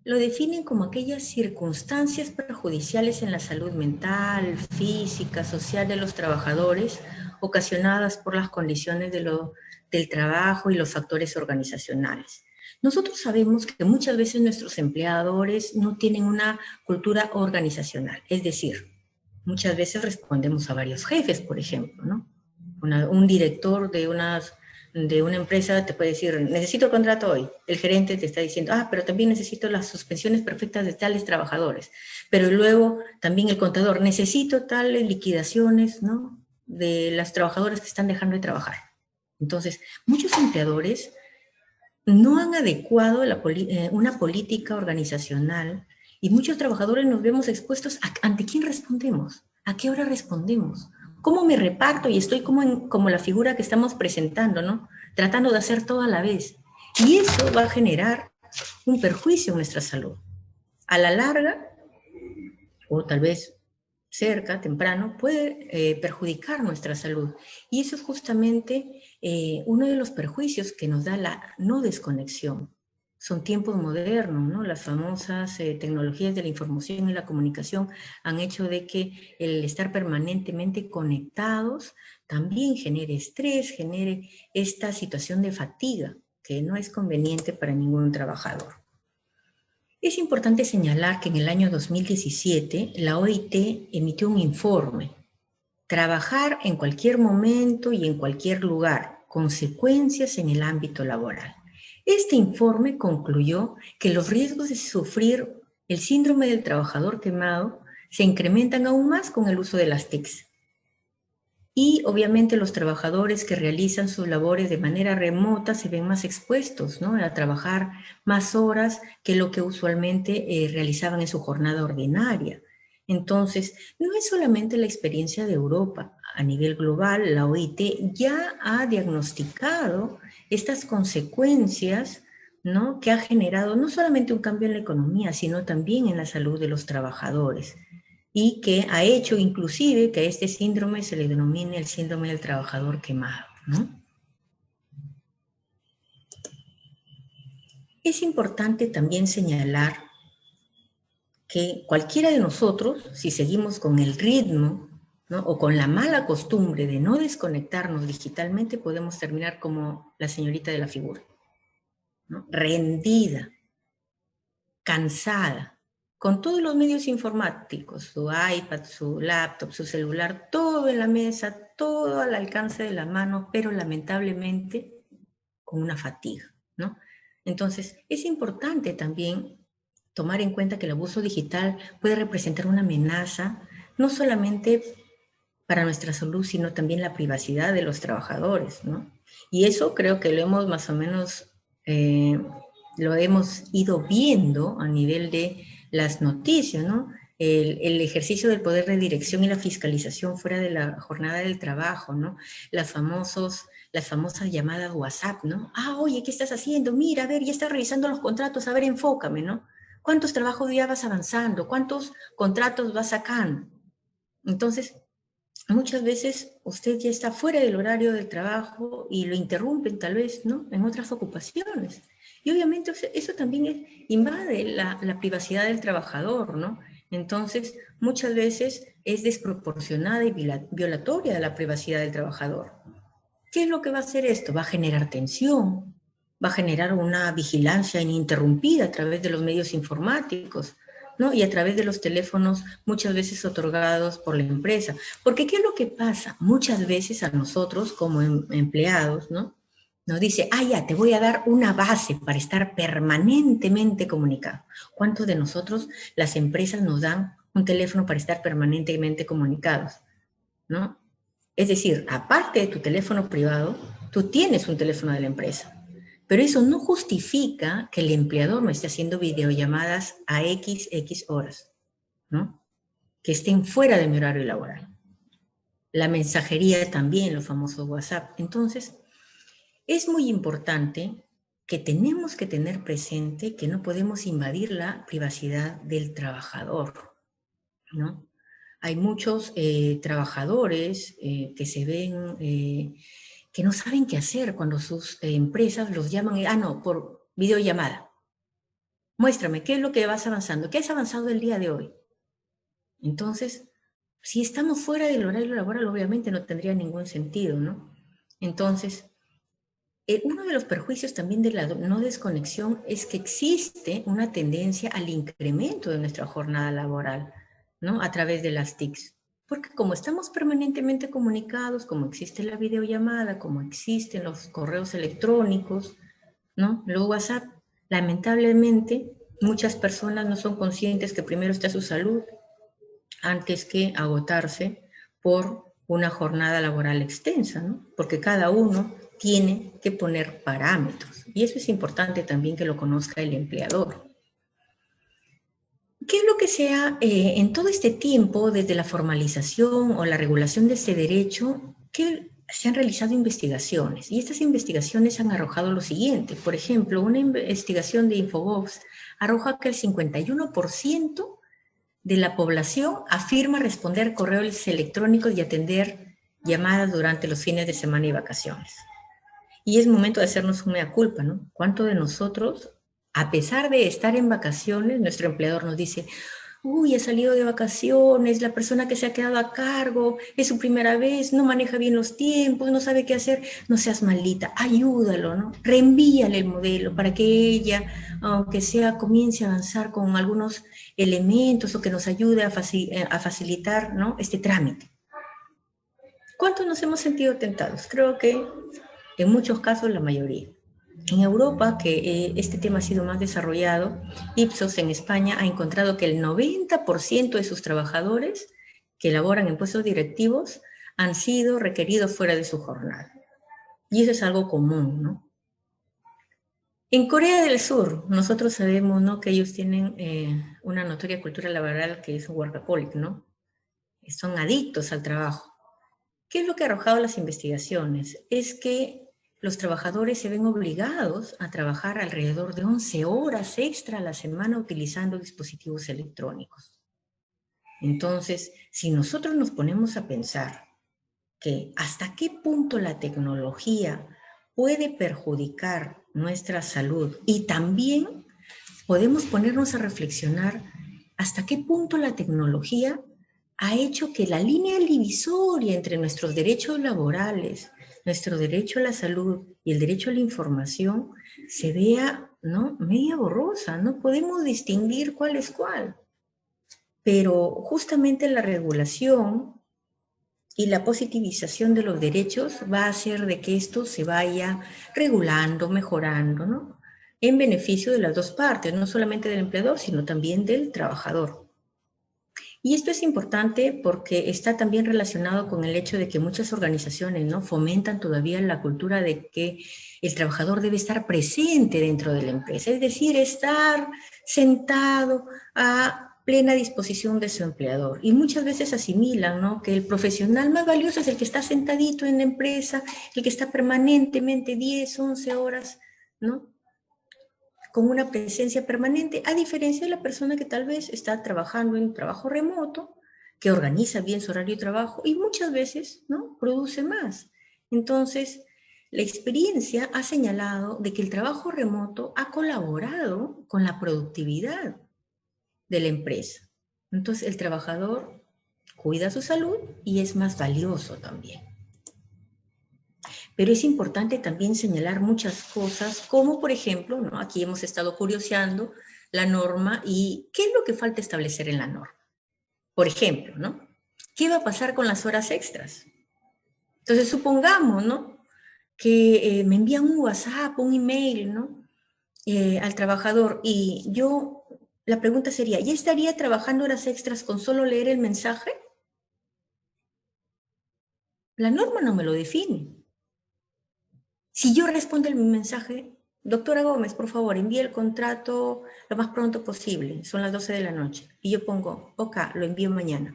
Lo definen como aquellas circunstancias perjudiciales en la salud mental, física, social de los trabajadores, ocasionadas por las condiciones del trabajo y los factores organizacionales. Nosotros sabemos que muchas veces nuestros empleadores no tienen una cultura organizacional, es decir, muchas veces respondemos a varios jefes, por ejemplo, ¿no? Un director de una empresa te puede decir, necesito el contrato hoy. El gerente te está diciendo, pero también necesito las suspensiones perfectas de tales trabajadores. Pero luego también el contador, necesito tales liquidaciones, ¿no? De las trabajadoras que están dejando de trabajar. Entonces, muchos empleadores no han adecuado una política organizacional y muchos trabajadores nos vemos expuestos ante quién respondemos, a qué hora respondemos, cómo me reparto y estoy como la figura que estamos presentando, ¿no? Tratando de hacer todo a la vez. Y eso va a generar un perjuicio en nuestra salud. A la larga, o tal vez cerca, temprano, puede perjudicar nuestra salud. Y eso es justamente uno de los perjuicios que nos da la no desconexión. Son tiempos modernos, ¿no? Las famosas tecnologías de la información y la comunicación han hecho de que el estar permanentemente conectados también genere estrés, genere esta situación de fatiga, que no es conveniente para ningún trabajador. Es importante señalar que en el año 2017 la OIT emitió un informe, Trabajar en cualquier momento y en cualquier lugar, consecuencias en el ámbito laboral. Este informe concluyó que los riesgos de sufrir el síndrome del trabajador quemado se incrementan aún más con el uso de las TICs. Y obviamente los trabajadores que realizan sus labores de manera remota se ven más expuestos, ¿no? A trabajar más horas que lo que usualmente realizaban en su jornada ordinaria. Entonces, no es solamente la experiencia de Europa. A nivel global, la OIT ya ha diagnosticado estas consecuencias, ¿no? Que ha generado no solamente un cambio en la economía, sino también en la salud de los trabajadores, y que ha hecho inclusive que a este síndrome se le denomine el síndrome del trabajador quemado, ¿no? Es importante también señalar que cualquiera de nosotros, si seguimos con el ritmo, ¿no? O con la mala costumbre de no desconectarnos digitalmente, podemos terminar como la señorita de la figura, ¿no? Rendida, cansada, con todos los medios informáticos, su iPad, su laptop, su celular, todo en la mesa, todo al alcance de la mano, pero lamentablemente con una fatiga, ¿no? Entonces, es importante también tomar en cuenta que el abuso digital puede representar una amenaza, no solamente para nuestra salud, sino también la privacidad de los trabajadores, ¿no? Y eso creo que lo hemos más o menos lo hemos ido viendo a nivel de las noticias, ¿no? El ejercicio del poder de dirección y la fiscalización fuera de la jornada del trabajo, ¿no? Las famosas llamadas WhatsApp, ¿no? Ah, oye, ¿qué estás haciendo? Mira, a ver, ya estás revisando los contratos, a ver, enfócame, ¿no? ¿Cuántos trabajos ya vas avanzando? ¿Cuántos contratos vas sacando? Entonces, muchas veces usted ya está fuera del horario del trabajo y lo interrumpen tal vez, ¿no? En otras ocupaciones. Y obviamente eso también invade la privacidad del trabajador, ¿no? Entonces, muchas veces es desproporcionada y violatoria de la privacidad del trabajador. ¿Qué es lo que va a hacer esto? Va a generar tensión, va a generar una vigilancia ininterrumpida a través de los medios informáticos, ¿no? Y a través de los teléfonos muchas veces otorgados por la empresa. Porque ¿qué es lo que pasa? Muchas veces a nosotros como empleados, ¿no? Nos dice, ah, ya, te voy a dar una base para estar permanentemente comunicado. ¿Cuántos de nosotros, las empresas, nos dan un teléfono para estar permanentemente comunicados? ¿No? Es decir, aparte de tu teléfono privado, tú tienes un teléfono de la empresa. Pero eso no justifica que el empleador no esté haciendo videollamadas a XX horas, ¿no? Que estén fuera de mi horario laboral. La mensajería también, los famosos WhatsApp. Entonces, es muy importante que tenemos que tener presente que no podemos invadir la privacidad del trabajador, ¿no? Hay muchos trabajadores que se ven, que no saben qué hacer cuando sus empresas los llaman, no, por videollamada. Muéstrame, ¿qué es lo que vas avanzando? ¿Qué has avanzado el día de hoy? Entonces, si estamos fuera del horario laboral, obviamente no tendría ningún sentido, ¿no? Entonces, uno de los perjuicios también de la no desconexión es que existe una tendencia al incremento de nuestra jornada laboral, ¿no? A través de las TICs. Porque como estamos permanentemente comunicados, como existe la videollamada, como existen los correos electrónicos, ¿no? Los WhatsApp, lamentablemente muchas personas no son conscientes que primero está su salud antes que agotarse por una jornada laboral extensa, ¿no? Porque cada uno tiene que poner parámetros. Y eso es importante también que lo conozca el empleador. ¿Qué es lo que sea en todo este tiempo, desde la formalización o la regulación de este derecho, que se han realizado investigaciones? Y estas investigaciones han arrojado lo siguiente. Por ejemplo, una investigación de Infobox arroja que el 51% de la población afirma responder correos electrónicos y atender llamadas durante los fines de semana y vacaciones. Y es momento de hacernos un mea culpa, ¿no? ¿Cuánto de nosotros, a pesar de estar en vacaciones, nuestro empleador nos dice, uy, ha salido de vacaciones, la persona que se ha quedado a cargo, es su primera vez, no maneja bien los tiempos, no sabe qué hacer, no seas maldita, ayúdalo, ¿no? Reenvíale el modelo para que ella, aunque sea, comience a avanzar con algunos elementos o que nos ayude a facilitar, ¿no?, este trámite. ¿Cuántos nos hemos sentido tentados? Creo que en muchos casos la mayoría. En Europa, que este tema ha sido más desarrollado, Ipsos en España ha encontrado que el 90% de sus trabajadores que laboran en puestos directivos han sido requeridos fuera de su jornada. Y eso es algo común, ¿no? En Corea del Sur, nosotros sabemos, ¿no?, que ellos tienen una notoria cultura laboral que es un workaholic, ¿no? Son adictos al trabajo. ¿Qué es lo que ha arrojado las investigaciones? Es que los trabajadores se ven obligados a trabajar alrededor de 11 horas extra a la semana utilizando dispositivos electrónicos. Entonces, si nosotros nos ponemos a pensar que hasta qué punto la tecnología puede perjudicar nuestra salud y también podemos ponernos a reflexionar hasta qué punto la tecnología ha hecho que la línea divisoria entre nuestros derechos laborales, nuestro derecho a la salud y el derecho a la información se vea, ¿no?, media borrosa. No podemos distinguir cuál es cuál. Pero justamente la regulación y la positivización de los derechos va a hacer de que esto se vaya regulando, mejorando, ¿no?, en beneficio de las dos partes, no solamente del empleador, sino también del trabajador. Y esto es importante porque está también relacionado con el hecho de que muchas organizaciones, ¿no?, fomentan todavía la cultura de que el trabajador debe estar presente dentro de la empresa, es decir, estar sentado a plena disposición de su empleador. Y muchas veces asimilan, ¿no?, que el profesional más valioso es el que está sentadito en la empresa, el que está permanentemente 10, 11 horas, ¿no?, con una presencia permanente, a diferencia de la persona que tal vez está trabajando en trabajo remoto, que organiza bien su horario de trabajo y muchas veces, ¿no?, produce más. Entonces, la experiencia ha señalado de que el trabajo remoto ha colaborado con la productividad de la empresa. Entonces, el trabajador cuida su salud y es más valioso también. Pero es importante también señalar muchas cosas, como por ejemplo, ¿no?, aquí hemos estado curioseando la norma y qué es lo que falta establecer en la norma. Por ejemplo, ¿no?, ¿qué va a pasar con las horas extras? Entonces, supongamos, ¿no?, que me envían un WhatsApp, un email, ¿no?, al trabajador y yo, la pregunta sería, ¿ya estaría trabajando horas extras con solo leer el mensaje? La norma no me lo define. Si yo respondo el mensaje, doctora Gómez, por favor, envíe el contrato lo más pronto posible, son las 12 de la noche, y yo pongo, ok, lo envío mañana.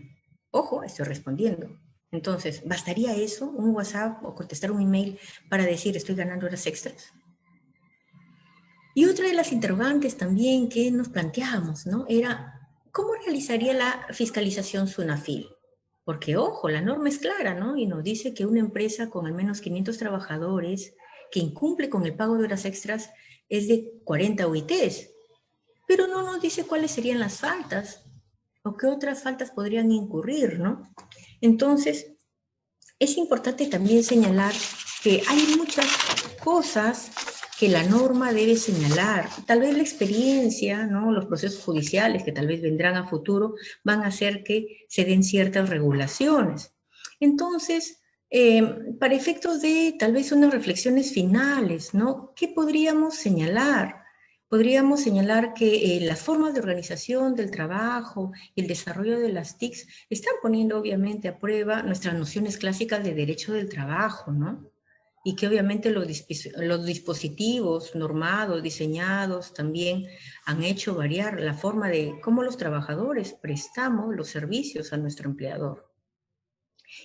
Ojo, estoy respondiendo. Entonces, ¿bastaría eso, un WhatsApp o contestar un email para decir estoy ganando horas extras? Y otra de las interrogantes también que nos planteábamos, ¿no?, era, ¿cómo realizaría la fiscalización SUNAFIL? Porque, ojo, la norma es clara, ¿no?, y nos dice que una empresa con al menos 500 trabajadores que incumple con el pago de horas extras es de 40 UITs, pero no nos dice cuáles serían las faltas o qué otras faltas podrían incurrir, ¿no? Entonces, es importante también señalar que hay muchas cosas que la norma debe señalar. Tal vez la experiencia, ¿no?, los procesos judiciales que tal vez vendrán a futuro van a hacer que se den ciertas regulaciones. Entonces, para efectos de tal vez unas reflexiones finales, ¿no?, ¿qué podríamos señalar? Podríamos señalar que las formas de organización del trabajo y el desarrollo de las TICs están poniendo obviamente a prueba nuestras nociones clásicas de derecho del trabajo, ¿no? y que obviamente los dispositivos normados, diseñados, también han hecho variar la forma de cómo los trabajadores prestamos los servicios a nuestro empleador.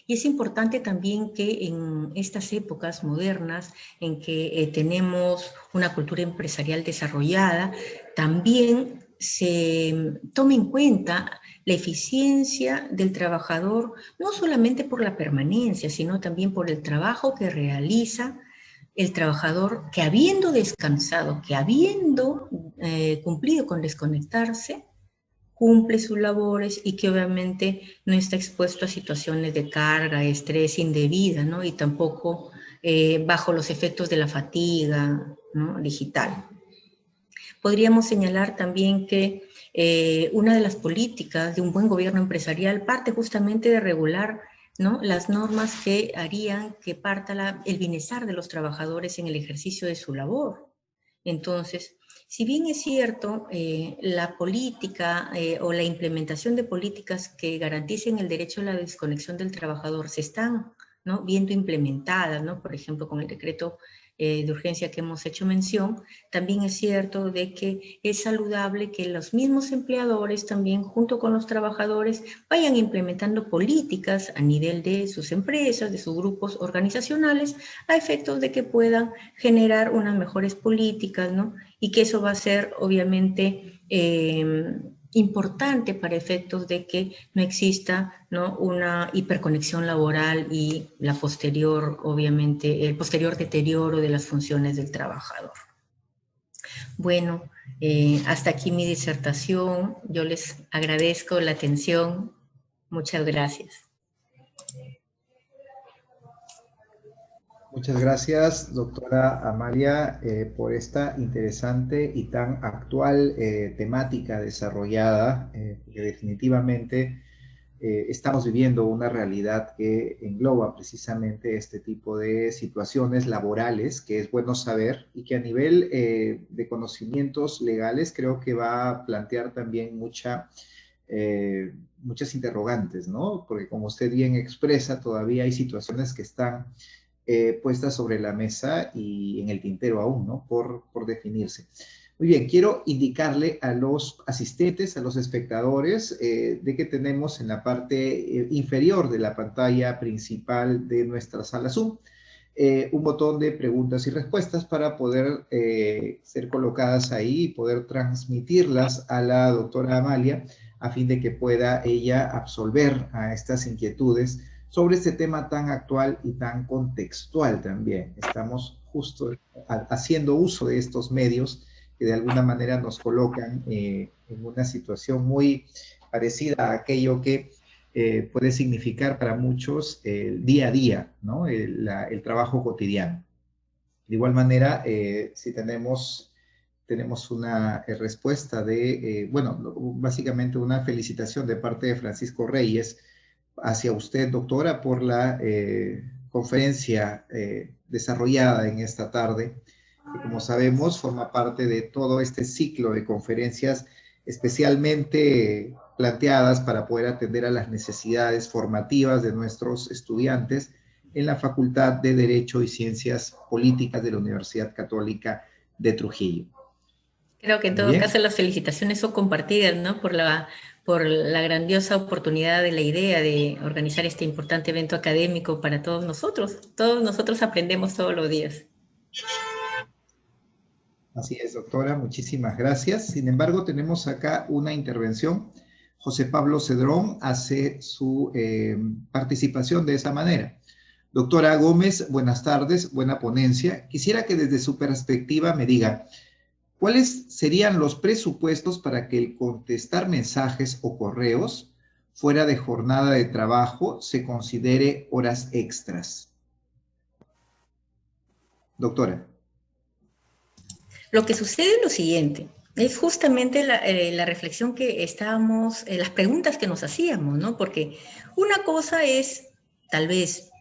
Y es importante también que en estas épocas modernas en que tenemos una cultura empresarial desarrollada, también se tome en cuenta la eficiencia del trabajador, no solamente por la permanencia, sino también por el trabajo que realiza el trabajador, que habiendo descansado, que habiendo cumplido con desconectarse, cumple sus labores y que obviamente no está expuesto a situaciones de carga, estrés indebida, ¿no? Y tampoco bajo los efectos de la fatiga, ¿no?, digital. Podríamos señalar también que una de las políticas de un buen gobierno empresarial parte justamente de regular, ¿no?, las normas que harían que parta el bienestar de los trabajadores en el ejercicio de su labor. Entonces, si bien es cierto, la política o la implementación de políticas que garanticen el derecho a la desconexión del trabajador se están, ¿no?, viendo implementadas, ¿no?, por ejemplo, con el decreto de urgencia que hemos hecho mención, también es cierto de que es saludable que los mismos empleadores también, junto con los trabajadores, vayan implementando políticas a nivel de sus empresas, de sus grupos organizacionales, a efectos de que puedan generar unas mejores políticas, ¿no? Y que eso va a ser, obviamente, importante para efectos de que no exista, ¿no?, una hiperconexión laboral y la posterior, obviamente, el posterior deterioro de las funciones del trabajador. Bueno, hasta aquí mi disertación. Yo les agradezco la atención. Muchas gracias. Muchas gracias, doctora Amalia, por esta interesante y tan actual temática desarrollada, que definitivamente estamos viviendo una realidad que engloba precisamente este tipo de situaciones laborales, que es bueno saber y que a nivel de conocimientos legales creo que va a plantear también muchas interrogantes, ¿no? Porque como usted bien expresa, todavía hay situaciones que están puestas sobre la mesa y en el tintero aún, ¿no?, por definirse. Muy bien, quiero indicarle a los asistentes, a los espectadores, de que tenemos en la parte inferior de la pantalla principal de nuestra sala Zoom un botón de preguntas y respuestas para poder ser colocadas ahí y poder transmitirlas a la doctora Amalia a fin de que pueda ella absolver a estas inquietudes sobre este tema tan actual y tan contextual también. Estamos justo haciendo uso de estos medios que de alguna manera nos colocan en una situación muy parecida a aquello que puede significar para muchos el día a día, ¿no?, el trabajo cotidiano. De igual manera, si tenemos una respuesta de, bueno, básicamente una felicitación de parte de Francisco Reyes hacia usted, doctora, por la conferencia desarrollada en esta tarde, que como sabemos forma parte de todo este ciclo de conferencias especialmente planteadas para poder atender a las necesidades formativas de nuestros estudiantes en la Facultad de Derecho y Ciencias Políticas de la Universidad Católica de Trujillo. Creo que en todo caso las felicitaciones son compartidas, ¿no?, por la grandiosa oportunidad de la idea de organizar este importante evento académico para todos nosotros. Todos nosotros aprendemos todos los días. Así es, doctora, muchísimas gracias. Sin embargo, tenemos acá una intervención. José Pablo Cedrón hace su participación de esa manera. Doctora Gómez, buenas tardes, buena ponencia. Quisiera que desde su perspectiva me diga, ¿cuáles serían los presupuestos para que el contestar mensajes o correos fuera de jornada de trabajo se considere horas extras? Doctora. Lo que sucede es lo siguiente, es justamente la reflexión que estábamos, las preguntas que nos hacíamos, ¿no? Porque una cosa es, tal vez,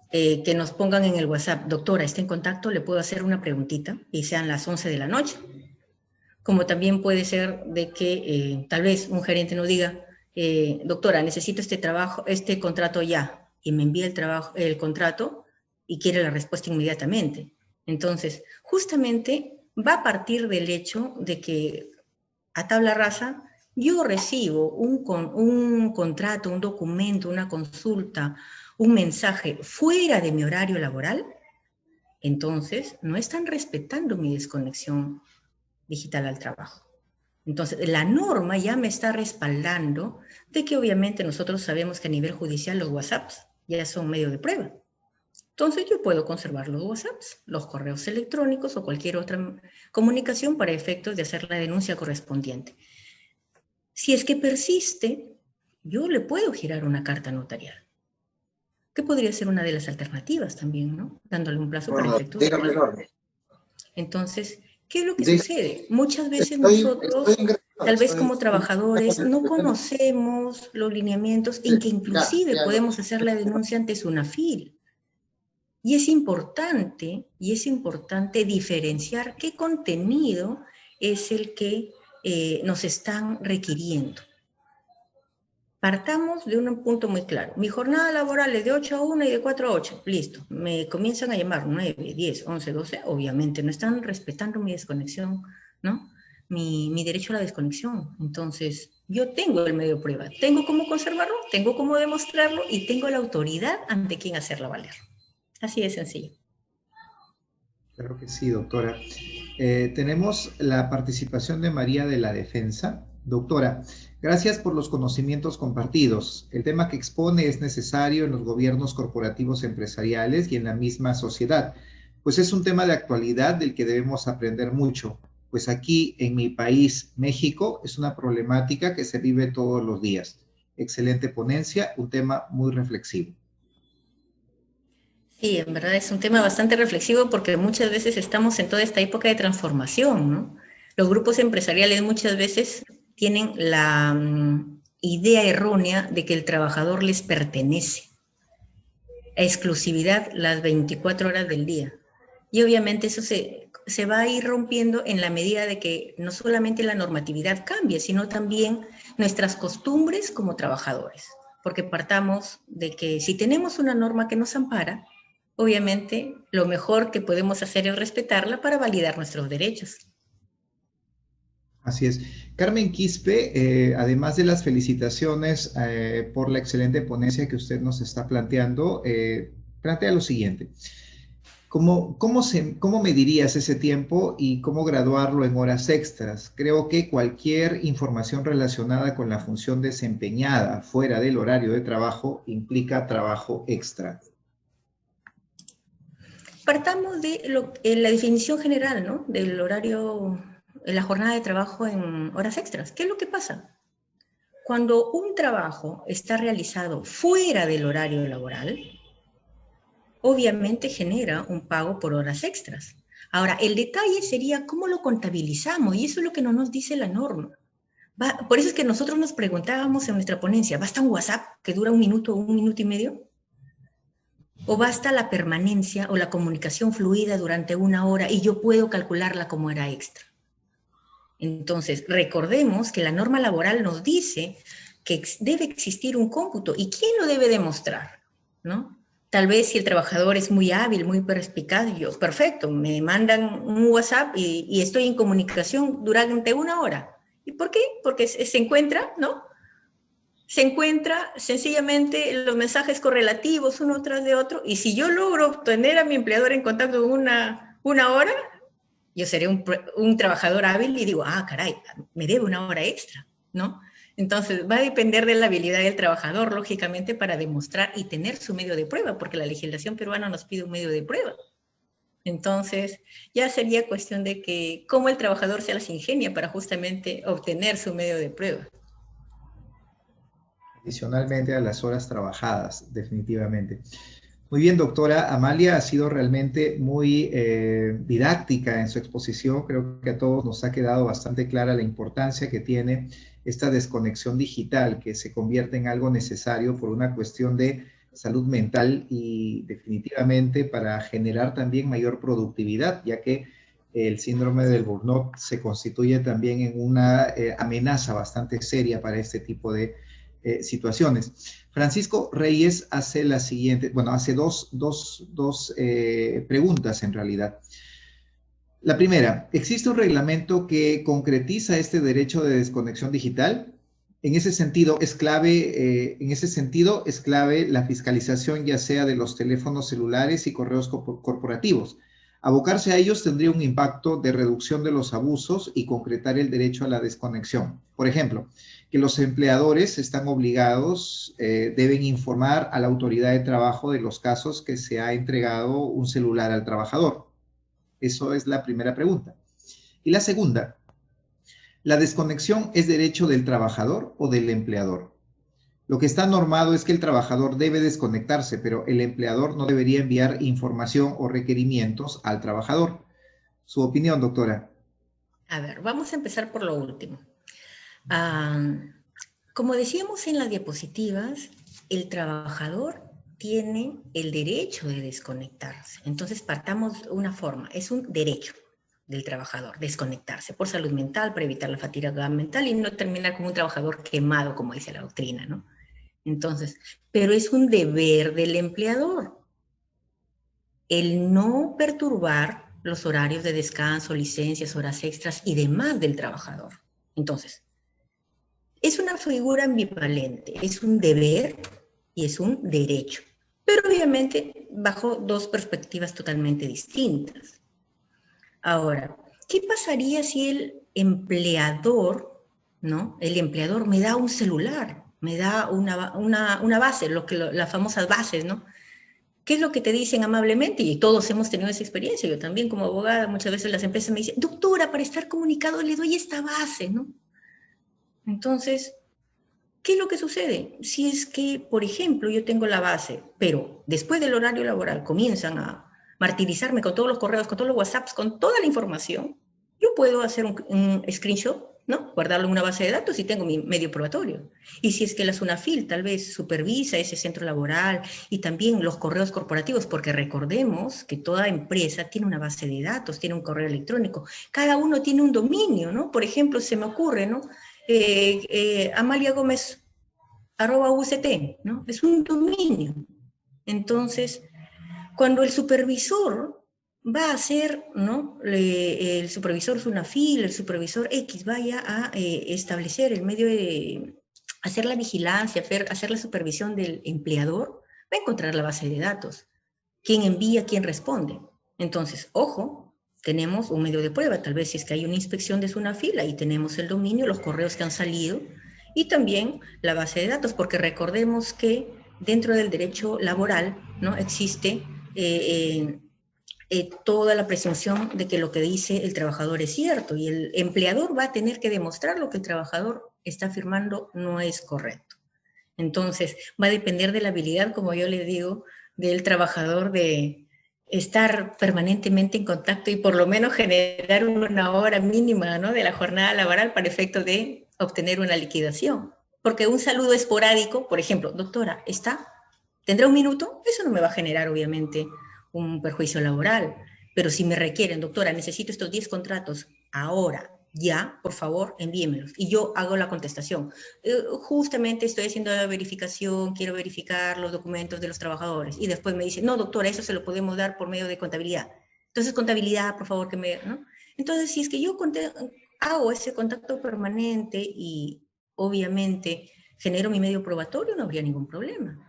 que nos pongan en el WhatsApp, doctora, ¿está en contacto? ¿Le puedo hacer una preguntita? Y sean las 11 de la noche. Como también puede ser de que tal vez un gerente nos diga, doctora, necesito este contrato ya, y me envía el contrato y quiere la respuesta inmediatamente. Entonces, justamente va a partir del hecho de que a tabla rasa yo recibo un contrato, un documento, una consulta, un mensaje fuera de mi horario laboral, entonces no están respetando mi desconexión digital al trabajo. Entonces, la norma ya me está respaldando de que obviamente nosotros sabemos que a nivel judicial los WhatsApps ya son medio de prueba. Entonces, yo puedo conservar los WhatsApps, los correos electrónicos o cualquier otra comunicación para efectos de hacer la denuncia correspondiente. Si es que persiste, yo le puedo girar una carta notarial, que podría ser una de las alternativas también, ¿no? Dándole un plazo para efectos. Dígame, Norma. Entonces, ¿qué es lo que sucede? Muchas veces nosotros, tal vez como trabajadores, no conocemos los lineamientos en que inclusive podemos hacer la denuncia ante SUNAFIL. Y es importante diferenciar qué contenido es el que nos están requiriendo. Partamos de un punto muy claro. Mi jornada laboral es de 8 a 1 y de 4 a 8. Listo. Me comienzan a llamar 9, 10, 11, 12. Obviamente no están respetando mi desconexión, ¿no? Mi derecho a la desconexión. Entonces, yo tengo el medio de prueba. Tengo cómo conservarlo, tengo cómo demostrarlo y tengo la autoridad ante quien hacerla valer. Así de sencillo. Claro que sí, doctora. Tenemos la participación de María de la Defensa. Doctora, gracias por los conocimientos compartidos. El tema que expone es necesario en los gobiernos corporativos empresariales y en la misma sociedad, pues es un tema de actualidad del que debemos aprender mucho, pues aquí en mi país, México, es una problemática que se vive todos los días. Excelente ponencia, un tema muy reflexivo. Sí, en verdad es un tema bastante reflexivo porque muchas veces estamos en toda esta época de transformación, ¿no? Los grupos empresariales muchas veces tienen la idea errónea de que el trabajador les pertenece a exclusividad las 24 horas del día. Y obviamente eso se va a ir rompiendo en la medida de que no solamente la normatividad cambie, sino también nuestras costumbres como trabajadores. Porque partamos de que si tenemos una norma que nos ampara, obviamente lo mejor que podemos hacer es respetarla para validar nuestros derechos. Así es. Carmen Quispe, además de las felicitaciones por la excelente ponencia que usted nos está planteando, plantea lo siguiente. ¿Cómo medirías ese tiempo y cómo graduarlo en horas extras? Creo que cualquier información relacionada con la función desempeñada fuera del horario de trabajo implica trabajo extra. Partamos de la definición general, ¿no? Del horario, la jornada de trabajo en horas extras. ¿Qué es lo que pasa? Cuando un trabajo está realizado fuera del horario laboral, obviamente genera un pago por horas extras. Ahora, el detalle sería cómo lo contabilizamos, y eso es lo que no nos dice la norma. Por eso es que nosotros nos preguntábamos en nuestra ponencia, ¿basta un WhatsApp que dura 1 minuto o 1 minuto y medio? ¿O basta la permanencia o la comunicación fluida durante 1 hora y yo puedo calcularla como hora extra? Entonces, recordemos que la norma laboral nos dice que debe existir un cómputo. ¿Y quién lo debe demostrar? ¿No? Tal vez si el trabajador es muy hábil, muy perspicaz, yo, perfecto, me mandan un WhatsApp y estoy en comunicación durante 1 hora. ¿Y por qué? Porque se encuentra, ¿no? Se encuentra sencillamente los mensajes correlativos uno tras de otro, y si yo logro tener a mi empleador en contacto una hora, yo seré un trabajador hábil y digo, ah, caray, me debe 1 hora extra, ¿no? Entonces, va a depender de la habilidad del trabajador, lógicamente, para demostrar y tener su medio de prueba, porque la legislación peruana nos pide un medio de prueba. Entonces, ya sería cuestión de que cómo el trabajador se las ingenia para justamente obtener su medio de prueba. Adicionalmente a las horas trabajadas, definitivamente. Muy bien, doctora. Amalia ha sido realmente muy didáctica en su exposición. Creo que a todos nos ha quedado bastante clara la importancia que tiene esta desconexión digital, que se convierte en algo necesario por una cuestión de salud mental y definitivamente para generar también mayor productividad, ya que el síndrome del burnout se constituye también en una amenaza bastante seria para este tipo de situaciones. Francisco Reyes hace la siguiente, bueno, hace dos preguntas en realidad. La primera, ¿existe un reglamento que concretiza este derecho de desconexión digital? En ese sentido es clave, la fiscalización ya sea de los teléfonos celulares y correos corporativos. Abocarse a ellos tendría un impacto de reducción de los abusos y concretar el derecho a la desconexión. Por ejemplo, que los empleadores están obligados, deben informar a la autoridad de trabajo de los casos que se ha entregado un celular al trabajador. Eso es la primera pregunta. Y la segunda, ¿la desconexión es derecho del trabajador o del empleador? Lo que está normado es que el trabajador debe desconectarse, pero el empleador no debería enviar información o requerimientos al trabajador. Su opinión, doctora. A ver, vamos a empezar por lo último. Como decíamos en las diapositivas, el trabajador tiene el derecho de desconectarse. Entonces, partamos de una forma, es un derecho del trabajador desconectarse por salud mental, para evitar la fatiga mental y no terminar como un trabajador quemado, como dice la doctrina, ¿no? Entonces, pero es un deber del empleador el no perturbar los horarios de descanso, licencias, horas extras y demás del trabajador. Entonces, es una figura ambivalente, es un deber y es un derecho, pero obviamente bajo dos perspectivas totalmente distintas. Ahora, ¿qué pasaría si el empleador, ¿no? El empleador me da un celular, me da una base, las famosas bases, ¿no? ¿Qué es lo que te dicen amablemente? Y todos hemos tenido esa experiencia, yo también como abogada, muchas veces las empresas me dicen, doctora, para estar comunicado le doy esta base, ¿no? Entonces, ¿qué es lo que sucede? Si es que, por ejemplo, yo tengo la base, pero después del horario laboral comienzan a martirizarme con todos los correos, con todos los WhatsApps, con toda la información, yo puedo hacer un screenshot, ¿no? Guardarlo en una base de datos y tengo mi medio probatorio. Y si es que la SUNAFIL tal vez supervisa ese centro laboral y también los correos corporativos, porque recordemos que toda empresa tiene una base de datos, tiene un correo electrónico, cada uno tiene un dominio, ¿no? Por ejemplo, se me ocurre, ¿no? Amalia Gómez @uct, ¿no? Es un dominio. Entonces, cuando el supervisor va a hacer, ¿no? El supervisor SUNAFIL, el supervisor X vaya a establecer el medio de hacer la vigilancia, hacer la supervisión del empleador, va a encontrar la base de datos. ¿Quién envía, quién responde? Entonces, ojo, tenemos un medio de prueba, tal vez si es que hay una inspección de SUNAFIL, ahí tenemos el dominio, los correos que han salido, y también la base de datos, porque recordemos que dentro del derecho laboral, ¿no? Existe toda la presunción de que lo que dice el trabajador es cierto, y el empleador va a tener que demostrar lo que el trabajador está afirmando no es correcto. Entonces, va a depender de la habilidad, como yo le digo, del trabajador de estar permanentemente en contacto y por lo menos generar una hora mínima, ¿no? De la jornada laboral para efecto de obtener una liquidación. Porque un saludo esporádico, por ejemplo, doctora, ¿está? ¿Tendrá un minuto? Eso no me va a generar, obviamente, un perjuicio laboral. Pero si me requieren, doctora, necesito estos 10 contratos ahora, ya, por favor, envíemelos. Y yo hago la contestación. Justamente estoy haciendo la verificación, quiero verificar los documentos de los trabajadores. Y después me dicen, no, doctora, eso se lo podemos dar por medio de contabilidad. Entonces, contabilidad, por favor, que me... ¿no? Entonces, si es que yo hago ese contacto permanente y obviamente genero mi medio probatorio, no habría ningún problema.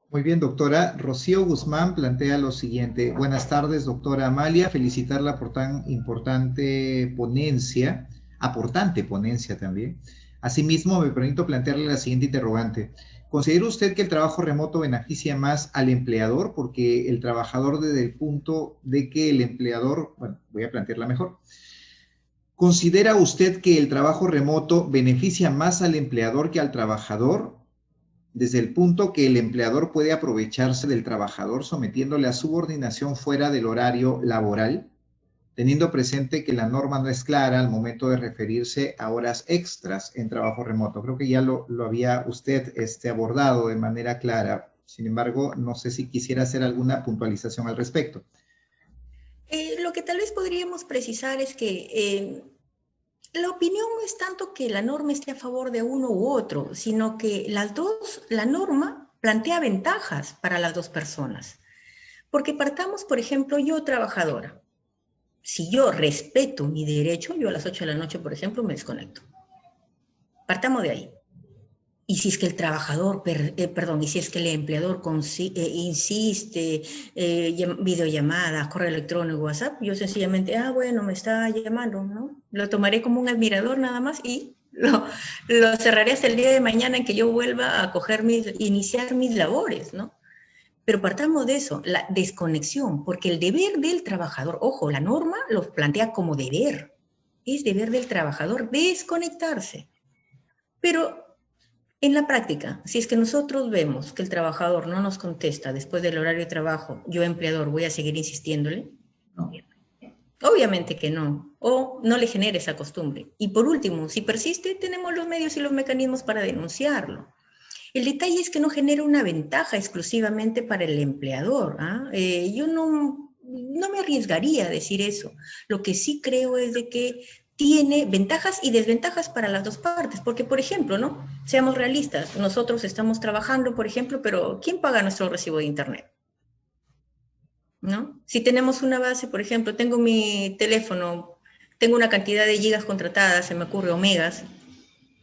Muy bien, doctora. Rocío Guzmán plantea lo siguiente. Buenas tardes, doctora Amalia. Felicitarla por tan importante ponencia, aportante ponencia también. Asimismo, me permito plantearle la siguiente interrogante. ¿Considera usted que el trabajo remoto beneficia más al empleador? Porque el trabajador desde el punto de que el empleador, bueno, voy a plantearla mejor. ¿Considera usted que el trabajo remoto beneficia más al empleador que al trabajador? Desde el punto que el empleador puede aprovecharse del trabajador sometiéndole a subordinación fuera del horario laboral, teniendo presente que la norma no es clara al momento de referirse a horas extras en trabajo remoto. Creo que ya lo había usted abordado de manera clara. Sin embargo, no sé si quisiera hacer alguna puntualización al respecto. Lo que tal vez podríamos precisar es que La opinión no es tanto que la norma esté a favor de uno u otro, sino que la norma plantea ventajas para las dos personas. Porque partamos, por ejemplo, yo trabajadora. Si yo respeto mi derecho, yo a las 8 de la noche, por ejemplo, me desconecto. Partamos de ahí. Y si es que el trabajador, y si es que el empleador insiste, videollamadas, correo electrónico, WhatsApp, yo sencillamente, bueno, me está llamando, ¿no? Lo tomaré como un admirador nada más y lo cerraré hasta el día de mañana en que yo vuelva a iniciar mis labores, ¿no? Pero partamos de eso, la desconexión, porque el deber del trabajador, ojo, la norma lo plantea como deber, es deber del trabajador desconectarse. Pero en la práctica, si es que nosotros vemos que el trabajador no nos contesta después del horario de trabajo, yo empleador voy a seguir insistiéndole, ¿no? Obviamente que no, o no le genere esa costumbre. Y por último, si persiste, tenemos los medios y los mecanismos para denunciarlo. El detalle es que no genera una ventaja exclusivamente para el empleador. Yo no me arriesgaría a decir eso. Lo que sí creo es de que tiene ventajas y desventajas para las dos partes, porque, por ejemplo, ¿no? Seamos realistas, nosotros estamos trabajando, por ejemplo, pero ¿quién paga nuestro recibo de internet? ¿No? Si tenemos una base, por ejemplo, tengo mi teléfono, tengo una cantidad de gigas contratadas, se me ocurre, o megas,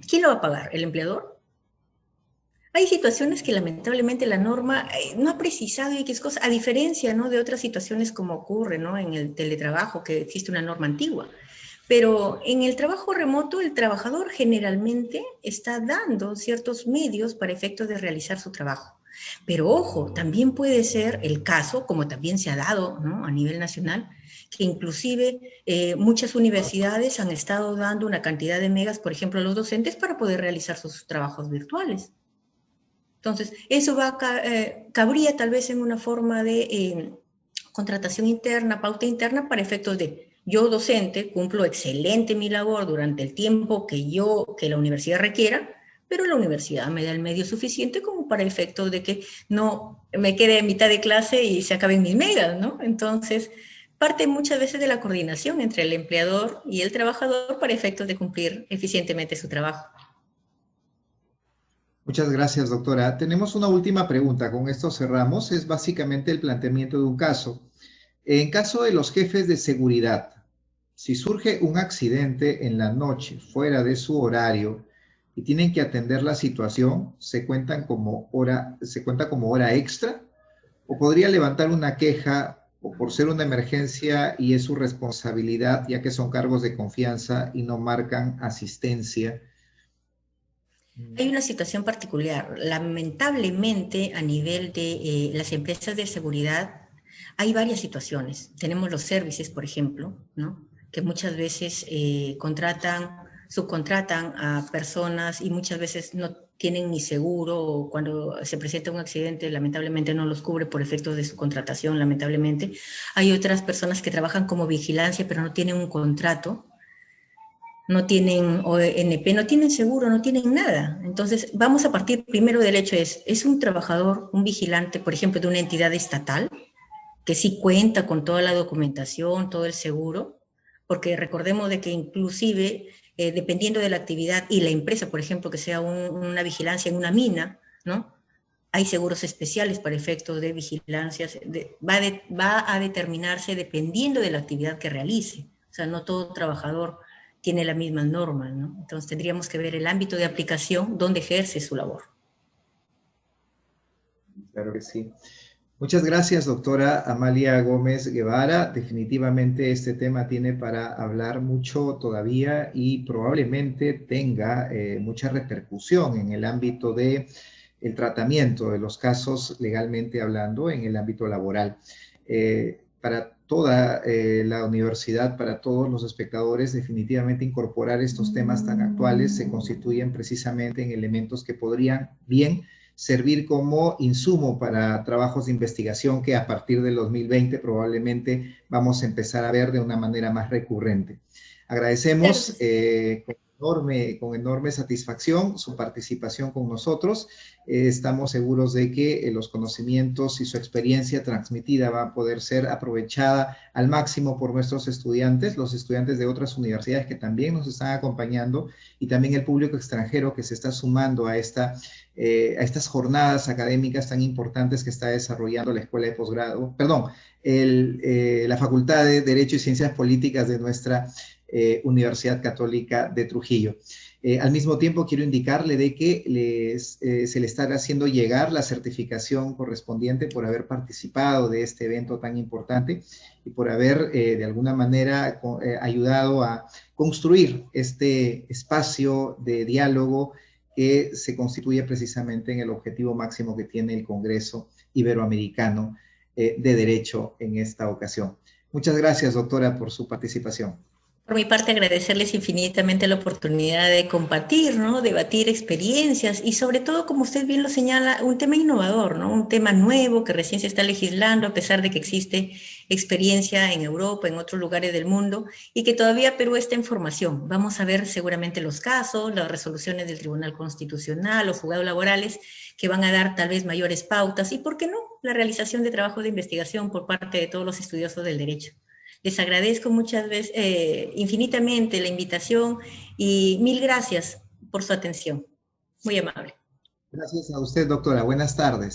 ¿quién lo va a pagar? ¿El empleador? Hay situaciones que lamentablemente la norma no ha precisado y que es cosa, a diferencia, ¿no?, de otras situaciones como ocurre, ¿no?, en el teletrabajo, que existe una norma antigua. Pero en el trabajo remoto, el trabajador generalmente está dando ciertos medios para efectos de realizar su trabajo. Pero ojo, también puede ser el caso, como también se ha dado, ¿no?, a nivel nacional, que inclusive muchas universidades han estado dando una cantidad de megas, por ejemplo, a los docentes para poder realizar sus trabajos virtuales. Entonces, eso cabría tal vez en una forma de contratación interna, pauta interna, para efectos de yo docente cumplo excelente mi labor durante el tiempo que la universidad requiera, pero la universidad me da el medio suficiente como para efectos de que no me quede a mitad de clase y se acaben mis megas, ¿no? Entonces, parte muchas veces de la coordinación entre el empleador y el trabajador para efectos de cumplir eficientemente su trabajo. Muchas gracias, doctora. Tenemos una última pregunta. Con esto cerramos. Es básicamente el planteamiento de un caso. En caso de los jefes de seguridad, si surge un accidente en la noche fuera de su horario y tienen que atender la situación, ¿se cuenta como hora extra? ¿O podría levantar una queja o por ser una emergencia y es su responsabilidad, ya que son cargos de confianza y no marcan asistencia? Hay una situación particular. Lamentablemente, a nivel de las empresas de seguridad, hay varias situaciones. Tenemos los servicios, por ejemplo, ¿no?, que muchas veces subcontratan a personas y muchas veces no tienen ni seguro, o cuando se presenta un accidente, lamentablemente no los cubre por efectos de su contratación, lamentablemente. Hay otras personas que trabajan como vigilancia, pero no tienen un contrato, no tienen ONP, no tienen seguro, no tienen nada. Entonces, vamos a partir primero del hecho es un trabajador, un vigilante, por ejemplo, de una entidad estatal, que sí cuenta con toda la documentación, todo el seguro, porque recordemos de que inclusive, dependiendo de la actividad y la empresa, por ejemplo, que sea una vigilancia en una mina, ¿no?, hay seguros especiales para efectos de vigilancias, va a determinarse dependiendo de la actividad que realice. O sea, no todo trabajador tiene la misma norma, ¿no? Entonces tendríamos que ver el ámbito de aplicación donde ejerce su labor. Claro que sí. Muchas gracias, doctora Amalia Gómez Guevara. Definitivamente este tema tiene para hablar mucho todavía y probablemente tenga mucha repercusión en el ámbito de el tratamiento de los casos legalmente hablando en el ámbito laboral. Para toda la universidad, para todos los espectadores, definitivamente incorporar estos temas tan actuales se constituyen precisamente en elementos que podrían bien servir como insumo para trabajos de investigación que a partir del 2020 probablemente vamos a empezar a ver de una manera más recurrente. Agradecemos con enorme satisfacción su participación con nosotros. Estamos seguros de que los conocimientos y su experiencia transmitida va a poder ser aprovechada al máximo por nuestros estudiantes, los estudiantes de otras universidades que también nos están acompañando y también el público extranjero que se está sumando a estas jornadas académicas tan importantes que está desarrollando la Escuela de Posgrado, perdón, la Facultad de Derecho y Ciencias Políticas de nuestra Universidad Católica de Trujillo. Al mismo tiempo, quiero indicarle de que se le está haciendo llegar la certificación correspondiente por haber participado de este evento tan importante y por haber, de alguna manera, ayudado a construir este espacio de diálogo que se constituye precisamente en el objetivo máximo que tiene el Congreso Iberoamericano de Derecho en esta ocasión. Muchas gracias, doctora, por su participación. Por mi parte, agradecerles infinitamente la oportunidad de compartir, ¿no? Debatir experiencias y sobre todo, como usted bien lo señala, un tema innovador, ¿no? Un tema nuevo que recién se está legislando a pesar de que existe experiencia en Europa, en otros lugares del mundo y que todavía Perú está en formación. Vamos a ver seguramente los casos, las resoluciones del Tribunal Constitucional o juzgados laborales que van a dar tal vez mayores pautas y, ¿por qué no?, la realización de trabajo de investigación por parte de todos los estudiosos del derecho. Les agradezco muchas veces, infinitamente la invitación y mil gracias por su atención. Muy amable. Gracias a usted, doctora. Buenas tardes.